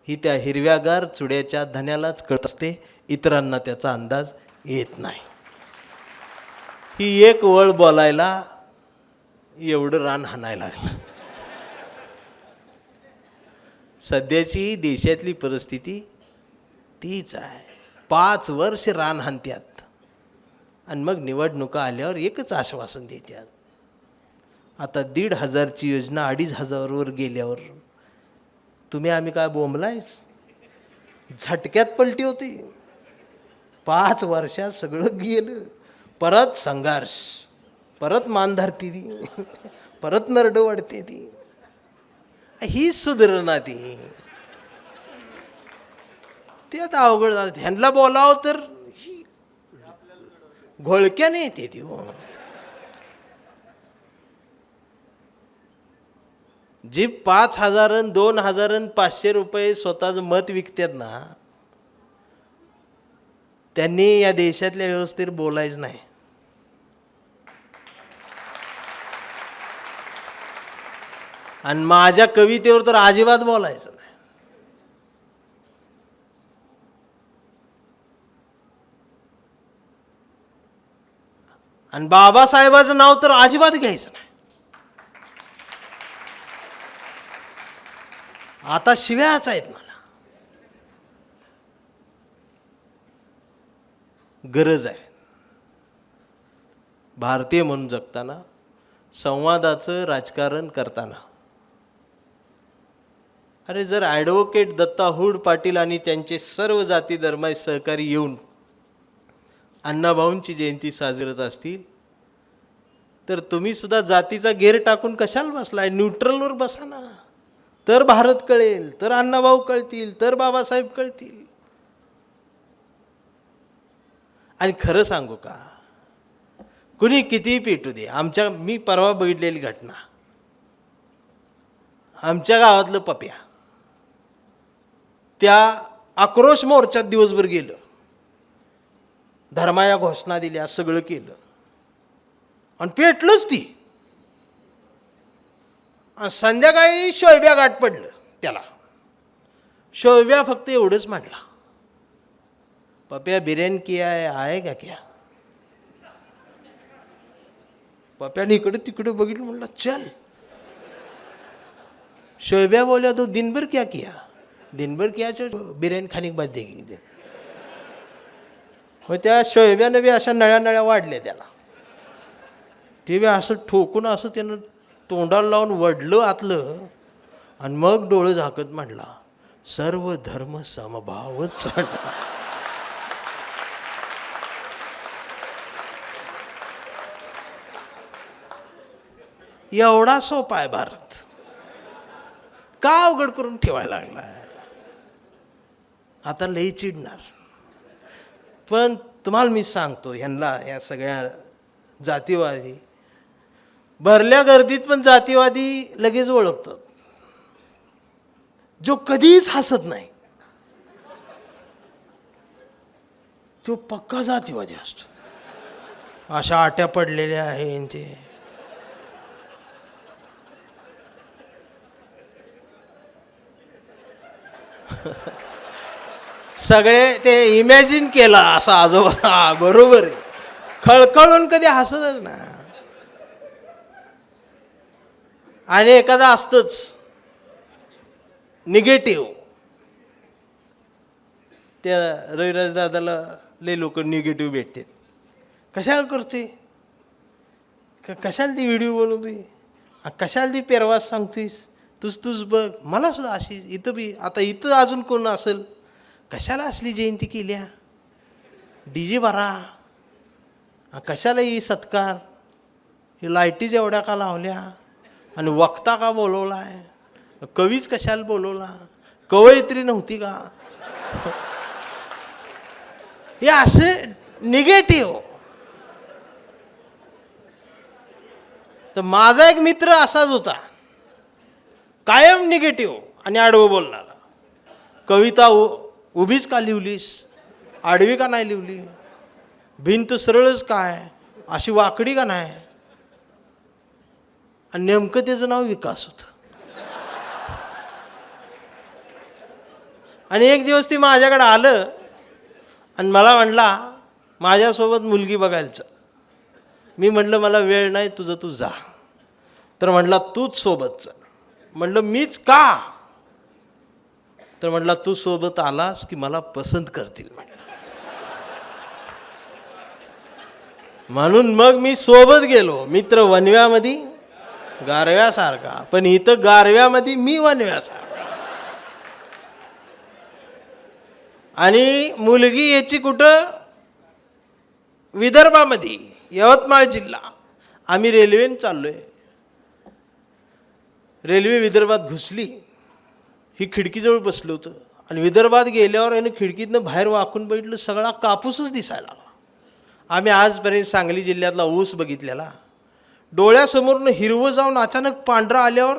ही त्या हिरव्यागार चुड्याच्या धन्यालाच कळत असते, इतरांना त्याचा अंदाज येत नाही. ही एक वळ बोलायला एवढं रान हाणायला लागलं. सध्याची देशातली परिस्थिती तीच आहे. 5 वर्ष रान हाणत्यात आणि मग निवडणुका आल्यावर एकच आश्वासन देतात. आता 1,500ची योजना 2,500वर गेल्यावर तुम्ही आम्ही काय बोंबलायच? झटक्यात पलटी होती. 5 वर्षात सगळं गेलं. परत संघर्ष, परत मानधरती ती, परत नरड वाढते ती. ही सुधारणा ती. ते आता अवघड झालं. ह्यांना बोलावं तर घोळक्याने येते ती. जी 5,000 आणि 2,000 आणि 500 रुपये स्वतःचं मत विकतात ना, त्यांनी या देशातल्या व्यवस्थेत बोलायचं नाही. आणि माझ्या कवितेवर तर अजिबात बोलायचं नाही. आणि बाबासाहेबाचं नाव तर अजिबात घ्यायचं नाही. आता शिव्याच आहेत मला. गरज आहे भारतीय म्हणून जगताना, संवादाचं राजकारण करताना. अरे जर ॲडव्होकेट दत्ता हूड पाटील आणि त्यांचे सर्व जाती धर्माचे सहकारी येऊन अण्णाभाऊंची जयंती साजरी करत असतील, तर तुम्ही सुद्धा जातीचा गेर टाकून कशाला बसलाय? न्यूट्रलवर बसा ना. तर भारत कळेल, तर अण्णाभाऊ कळतील, तर बाबासाहेब कळतील. आणि खरं सांगू का, कुणी कितीही पेटू दे, मी परवा बघितलेली घटना, आमच्या गावातलं पप्या त्या आक्रोश मोर्चात दिवसभर गेलं, धर्माया घोषणा दिल्या, सगळं केलं आणि पेटलंच ती. आणि संध्याकाळी शोयब्या गाठ पडलं त्याला. शोयब्या फक्त एवढंच म्हटला, पप्या बिर्याणी किया है, आएगा क्या? पप्याने इकडे तिकडे बघितलं, म्हणलं चल. शोयब्या बोला, तो दिनभर क्या किया? दिनभर किया जो बिर्याणी खाने के बाद देगी. मग त्या शोयब्यानं बी अशा नळ्या नळ्या वाढल्या त्याला. ते बी असं ठोकून असं त्यानं तोंडाला लावून वडलं आतलं आणि मग डोळं झाकत म्हटला, सर्व धर्म समभावच. म्हणला एवढा सोपा आहे भारत, का अवघड करून ठेवायला लागलाय? आता लई चिडणार. पण तुम्हाला मी सांगतो, ह्यांना या सगळ्या जातीवादी भरल्या गर्दीत पण जातीवादी लगेच ओळखतात. जो कधीच हसत नाही तो पक्का जातीवादी असतो. अशा आट्या पडलेल्या आहे ते. सगळे ते इमॅजिन केला असा आजोबा. बरोबर आहे, खळखळून कधी हसतच ना. आणि एखादा असतंच निगेटिव्ह. त्या रविराज दादाला लय लोक निगेटिव्ह भेटतात. कशाला करतोय, कशाला ती व्हिडिओ बनवतोय, कशाला ती पेरवास सांगतोयस, तूच बघ. मला सुद्धा अशी इथं बी, आता इथं अजून कोण असेल, कशाला असली जयंती केल्या, डीजे भरा, कशाला ही सत्कार, ही लाईटीज एवढ्या का लावल्या, आणि वक्ता का बोलवलाय, कवीच कशाला बोलवला, कवयित्री नव्हती का? हे असे निगेटिव्ह. तर माझा एक मित्र असाच होता, कायम निगेटिव्ह आणि आडवं बोलणारा. कविता उभीच का लिहिलीस, आडवी का नाही लिहिली, भिंत सरळच काय, अशी वाकडी का नाही. आणि नेमकं त्याचं नाव विकास होतं. आणि एक दिवस ती माझ्याकडे आलं आणि मला म्हणला माझ्यासोबत मुलगी बघायचं. मी म्हटलं मला वेळ नाही, तुझं तू जा. तर म्हटला तूच सोबत चल. म्हटलं मीच का. तर म्हटला तू सोबत आलास की मला पसंत करतील म्हटलं. म्हणून मग मी सोबत गेलो. मित्र वनव्यामध्ये गारव्यासारखा, पण इथं गारव्यामध्ये मी वनव्यासारखा. आणि मुलगी याची कुठं, विदर्भामध्ये, यवतमाळ जिल्हा. आम्ही रेल्वेने चाललोय. रेल्वे विदर्भात घुसली. ही खिडकीजवळ बसलो होतं आणि विदर्भात गेल्यावर यानं खिडकीतनं बाहेर वाकून बघितलं, सगळा कापूसच दिसायला लागला. आम्ही आजपर्यंत सांगली जिल्ह्यातला ऊस बघितलेला. डोळ्यासमोरनं हिरवं जाऊन अचानक पांढरा आल्यावर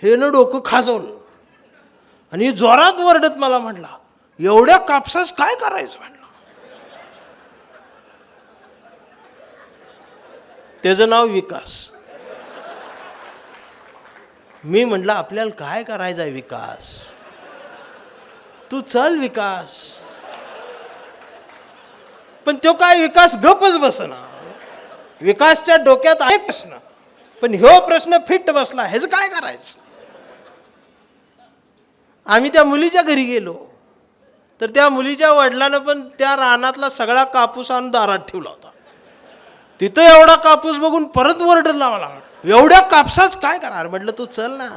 हेनं डोकं खाजवलं आणि जोरात वरडत मला म्हटला, एवढ्या कापसास काय करायचं म्हटलं. त्याचं नाव विकास. मी म्हटलं आपल्याला काय करायचं आहे विकास, तू चल विकास. पण तो काय विकास गपच बसना. विकासच्या डोक्यात आहे प्रश्न, पण ह्यो प्रश्न फिट बसला, ह्याचं काय करायचं. आम्ही त्या मुलीच्या घरी गेलो तर त्या मुलीच्या वडिलानं पण त्या रानातला सगळा कापूस आणून दारात ठेवला होता. तिथं एवढा कापूस बघून परत वरडला मला, एवढ्या कापसाच काय करणार. म्हटलं तू चल ना.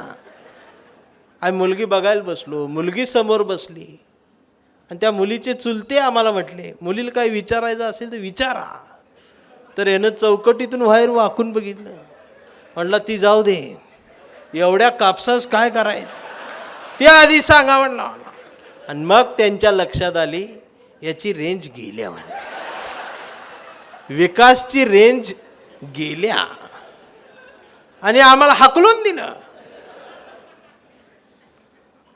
आम्ही मुलगी बघायला बसलो. मुलगी समोर बसली आणि त्या मुलीचे चुलते आम्हाला म्हटले, मुलीला काही विचारायचं असेल तर विचारा. तर यानं चौकटीतून बाहेर वाकून बघितलं. म्हटलं ती जाऊ दे, एवढ्या कापसास काय करायचं ते आधी सांगा म्हणला. आणि मग त्यांच्या लक्षात आली याची रेंज गेल्या म्हणे, विकासची रेंज गेल्या. आणि आम्हाला हाकलून दिलं.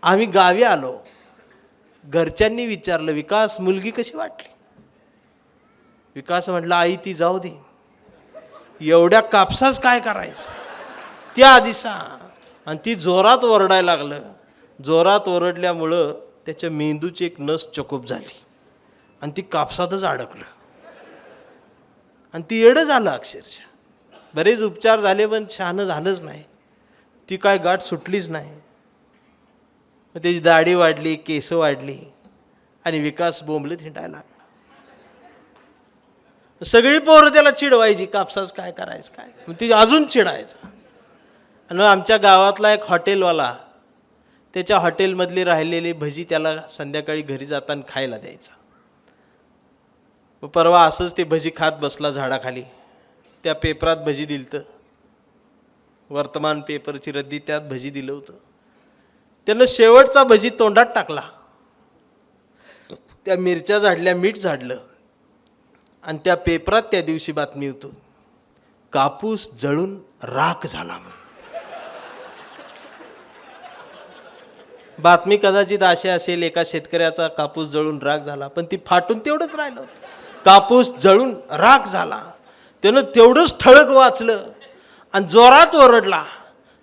आम्ही गावी आलो. घरच्यांनी विचारलं विकास मुलगी कशी वाटली. विकास म्हटलं आई ती जाऊ दे, एवढ्या कापसास काय करायचं त्या आधी सांग. आणि ती जोरात ओरडायला लागलं. जोरात ओरडल्यामुळं त्याच्या मेंदूची एक नस चकोप झाली आणि ती कापसातच अडकलं आणि ती येडं झालं अक्षरशः. बरेच उपचार झाले पण शहाणं झालंच नाही. ती काय गाठ सुटलीच नाही. मग त्याची दाढी वाढली, केस वाढली आणि विकास बोंबलत हिंडायला लागला. सगळी पोरं त्याला चिडवायची, कापसाच काय करायचं काय. मग ती अजून चिडायचं. आणि आमच्या गावातला एक हॉटेलवाला त्याच्या हॉटेलमधली राहिलेली भजी त्याला संध्याकाळी घरी जाताना खायला द्यायचा. मग परवा असंच ते भजी खात बसला झाडाखाली. त्या पेपरात भजी दिलतं, वर्तमान पेपरची रद्दी, त्यात भजी दिलं होतं. त्यानं शेवटचा भजी तोंडात टाकला. त्या मिरच्या झाडल्या, मीठ झाडलं आणि त्या पेपरात त्या दिवशी बातमी होती, कापूस जळून राख झाला. बातमी कदाचित अशी असेल, एका शेतकऱ्याचा कापूस जळून राख झाला, पण ती फाटून तेवढंच राहिलं होतं. कापूस जळून राख झाला. त्यानं तेवढंच ठळक वाचलं आणि जोरात ओरडला,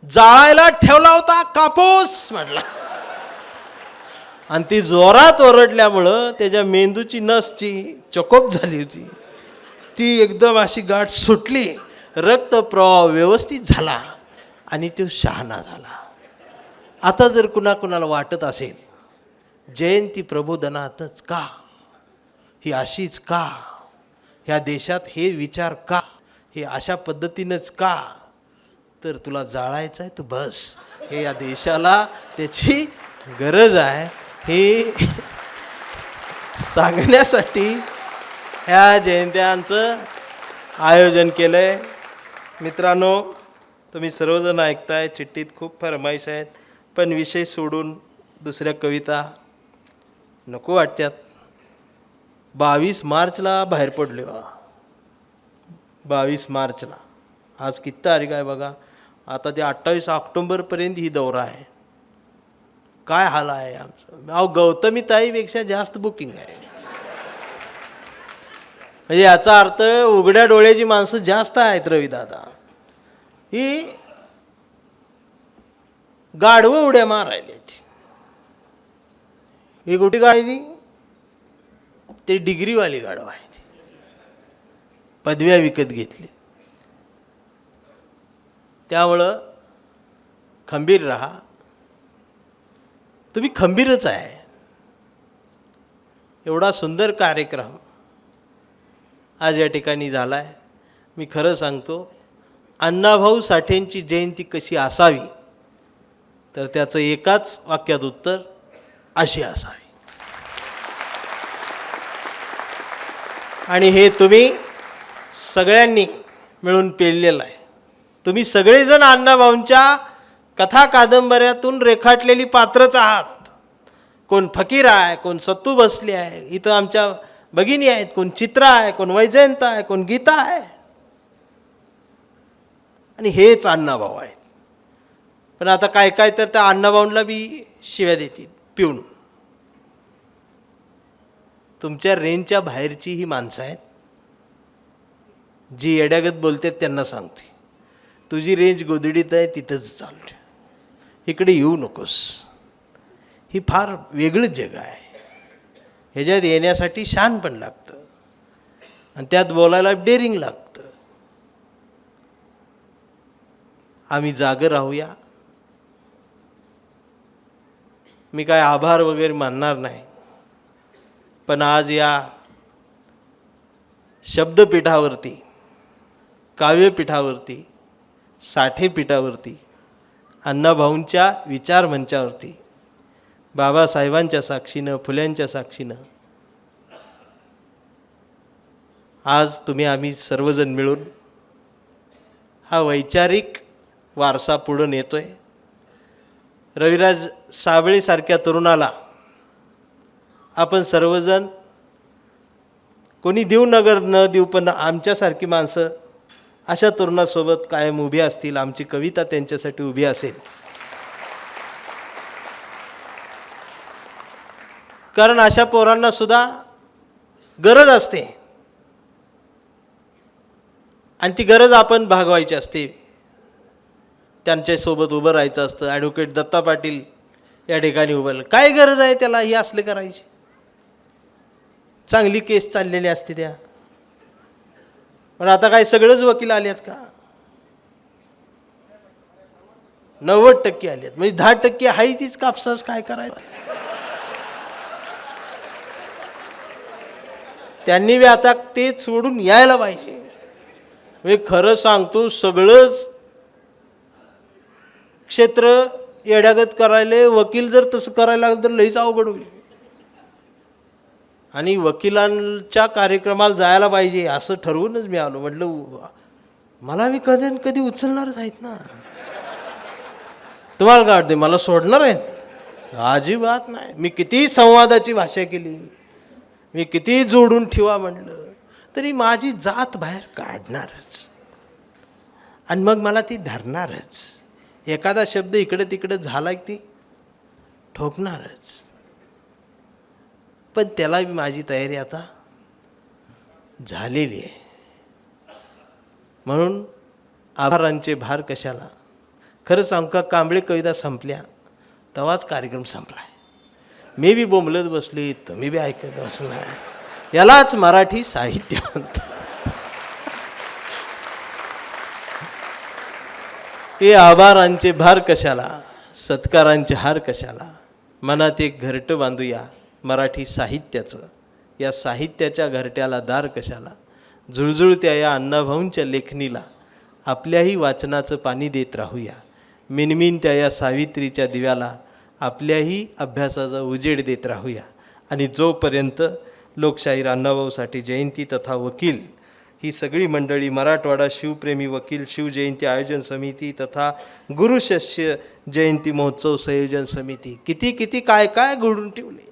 जाळायला ठेवला होता कापूस म्हटला. आणि ती जोरात ओरडल्यामुळं त्याच्या मेंदूची नसची चकोप झाली होती, ती एकदम अशी गाठ सुटली. रक्तप्रवाह व्यवस्थित झाला आणि तो शहाणा झाला. आता जर कुणाकुणाला वाटत असेल जयंती प्रबोधनातच का, ही अशीच का, ह्या देशात हे विचार का, हे अशा पद्धतीनंच का, तर तुला जाळायचं आहे तू बस. हे या देशाला त्याची गरज आहे हे सांगण्यासाठी ह्या जयंत्यांचं आयोजन केलं आहे. मित्रांनो, तुम्ही सर्वजण ऐकताय, चिठ्ठीत खूप फरमाईश आहेत, पण विषय सोडून दुसऱ्या कविता नको वाटतात. 22 मार्चला बाहेर पडले. 22 मार्चला, आज किती तारीख आहे बघा, आता ते 28 ऑक्टोबरपर्यंत ही दौरा आहे. काय हाल आहे आमचं. अहो गौतमी ताईपेक्षा जास्त बुकिंग आहे. म्हणजे याचा अर्थ उघड्या डोळ्याची माणसं जास्त आहेत रविदादा. ही गाढवं उड्या मारायला. ही कुठे गाडी ती ते डिग्रीवाली गाढव आहे. ती पदव्या विकत घेतली. त्यामुळं खंबीर राहा. तुम्ही खंबीरच आहे. एवढा सुंदर कार्यक्रम आज या ठिकाणी झाला आहे. मी खरं सांगतो, अण्णाभाऊ साठेंची जयंती कशी असावी, तर त्याचं एकाच वाक्यात उत्तर अशी असावी. आणि हे तुम्ही सगळ्यांनी मिळून पेललेलं आहे. तुम्ही सगळेजण अण्णाभाऊंच्या कथा कादंबऱ्यातून रेखाटलेली पात्रच आहात. कोण फकीर आहे, कोण सत्तू बसली आहे, इथं आमच्या भगिनी आहेत, कोण चित्रा आहे, कोण वैजयंत आहे, कोण गीता आहे. आणि हेच अण्णाभाऊ आहेत. पण आता काय काय तर त्या अण्णाभाऊंना बी शिव्या देतील पिऊन. तुमच्या रेंजच्या बाहेरची ही माणसं आहेत जी येड्यागत बोलतात. त्यांना सांगते, तुझी रेंज गोधडीत आहे, तिथंच चालू ठेव, इकडे येऊ नकोस. ही फार वेगळंच जग आहे. ह्याच्यात येण्यासाठी शान पण लागतं आणि त्यात बोलायला डेअरिंग लागतं. आम्ही जागं राहूया. मी काय आभार वगैरे मानणार नाही, पण आज या शब्दपीठावरती, काव्यपीठावरती, साठेपीठावरती, अण्णाभाऊंच्या विचारमंचावरती, बाबासाहेबांच्या साक्षीनं, फुल्यांच्या साक्षीनं आज तुम्ही आम्ही सर्वजण मिळून हा वैचारिक वारसा पुढे नेतोय. रविराज साबळेसारख्या तरुणाला आपण सर्वजण, कोणी देऊ नगर न देऊ, पण आमच्यासारखी माणसं अशा तरुणासोबत कायम उभी असतील. आमची कविता त्यांच्यासाठी उभी असेल. कारण अशा पोरांना सुद्धा गरज असते आणि ती गरज आपण भागवायची असते. त्यांच्यासोबत उभं राहायचं असतं. ॲडव्होकेट दत्ता पाटील या ठिकाणी उभं, काय गरज आहे त्याला ही असले करायची. चांगली केस चाललेली असते त्या. पण आता काय सगळंच वकील आले आहेत का? 90% आले आहेत. म्हणजे 10% हाय तीच कापसास काय करायचं. त्यांनी बी आता ते सोडून यायला पाहिजे. मी खरं सांगतो, सगळंच क्षेत्र येड्यागत करायले. वकील जर तसं करायला लागलं तर लईच अवघड होईल. आणि वकिलांच्या कार्यक्रमाला जायला पाहिजे असं ठरवूनच मी आलो. म्हटलं मला मी कधी कधी उचलणारच आहेत ना. तुम्हाला काय वाटते मला सोडणार आहेत? अजिबात नाही. मी किती संवादाची भाषा केली, मी किती जोडून ठेवा म्हणलं, तरी माझी जात बाहेर काढणारच आणि मग मला ती धरणारच. एखादा शब्द इकडे तिकडे झाला की ती ठोकणारच. पण त्याला माझी तयारी आता झालेली आहे. म्हणून आभारांचे भार कशाला. खरं सांगू का, कांबळे कविता संपल्या तेव्हाच कार्यक्रम संपला. मी बी बोंबलत बसली, तुम्ही बी ऐकत बसला. यालाच मराठी साहित्य म्हणतात. हे आभारांचे भार कशाला, सत्कारांचे हार कशाला, मनात एक घरटं बांधूया मराठी साहित्याचं. या साहित्याच्या घरट्याला दार कशाला, झुळझुळत्या या अण्णाभाऊंच्या लेखणीला आपल्याही वाचनाचं पाणी देत राहूया. मिनमिनत्या या सावित्रीच्या दिव्याला आपल्याही अभ्यासाचा उजेड देत राहूया. आणि जोपर्यंत लोकशाहीर अण्णाभाऊ साठे जयंती तथा वकील ही सगळी मंडळी, मराठवाडा शिवप्रेमी वकील शिवजयंती आयोजन समिती तथा गुरुशिष्य जयंती महोत्सव संयोजन समिती, किती किती काय काय घडून ठेवले.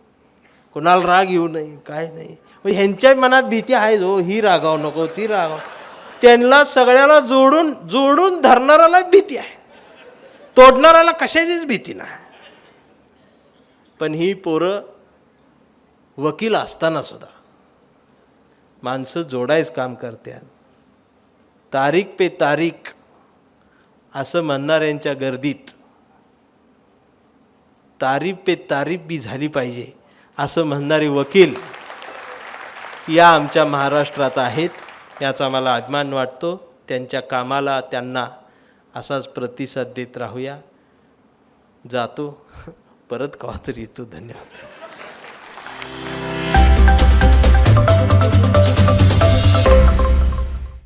कोणाला राग येऊ नये, काय नाही. ह्यांच्या मनात भीती आहे, हो ही रागाव नको ती रागाव. त्यांना सगळ्याला जोडून धरणाऱ्याला भीती आहे. तोडणाऱ्याला कशाचीच भीती नाही. पण ही पोरं वकील असताना सुद्धा माणसं जोडायच काम करतात. तारीख पे तारीख असं म्हणणाऱ्यांच्या गर्दीत तारीफ पे तारीफ बी झाली पाहिजे असं म्हणणारे वकील या आमच्या महाराष्ट्रात आहेत. याचा मला अभिमान वाटतो. त्यांच्या कामाला त्यांना असाच प्रतिसाद देत राहूया. जातो, परत कवा तरी येतो. धन्यवाद.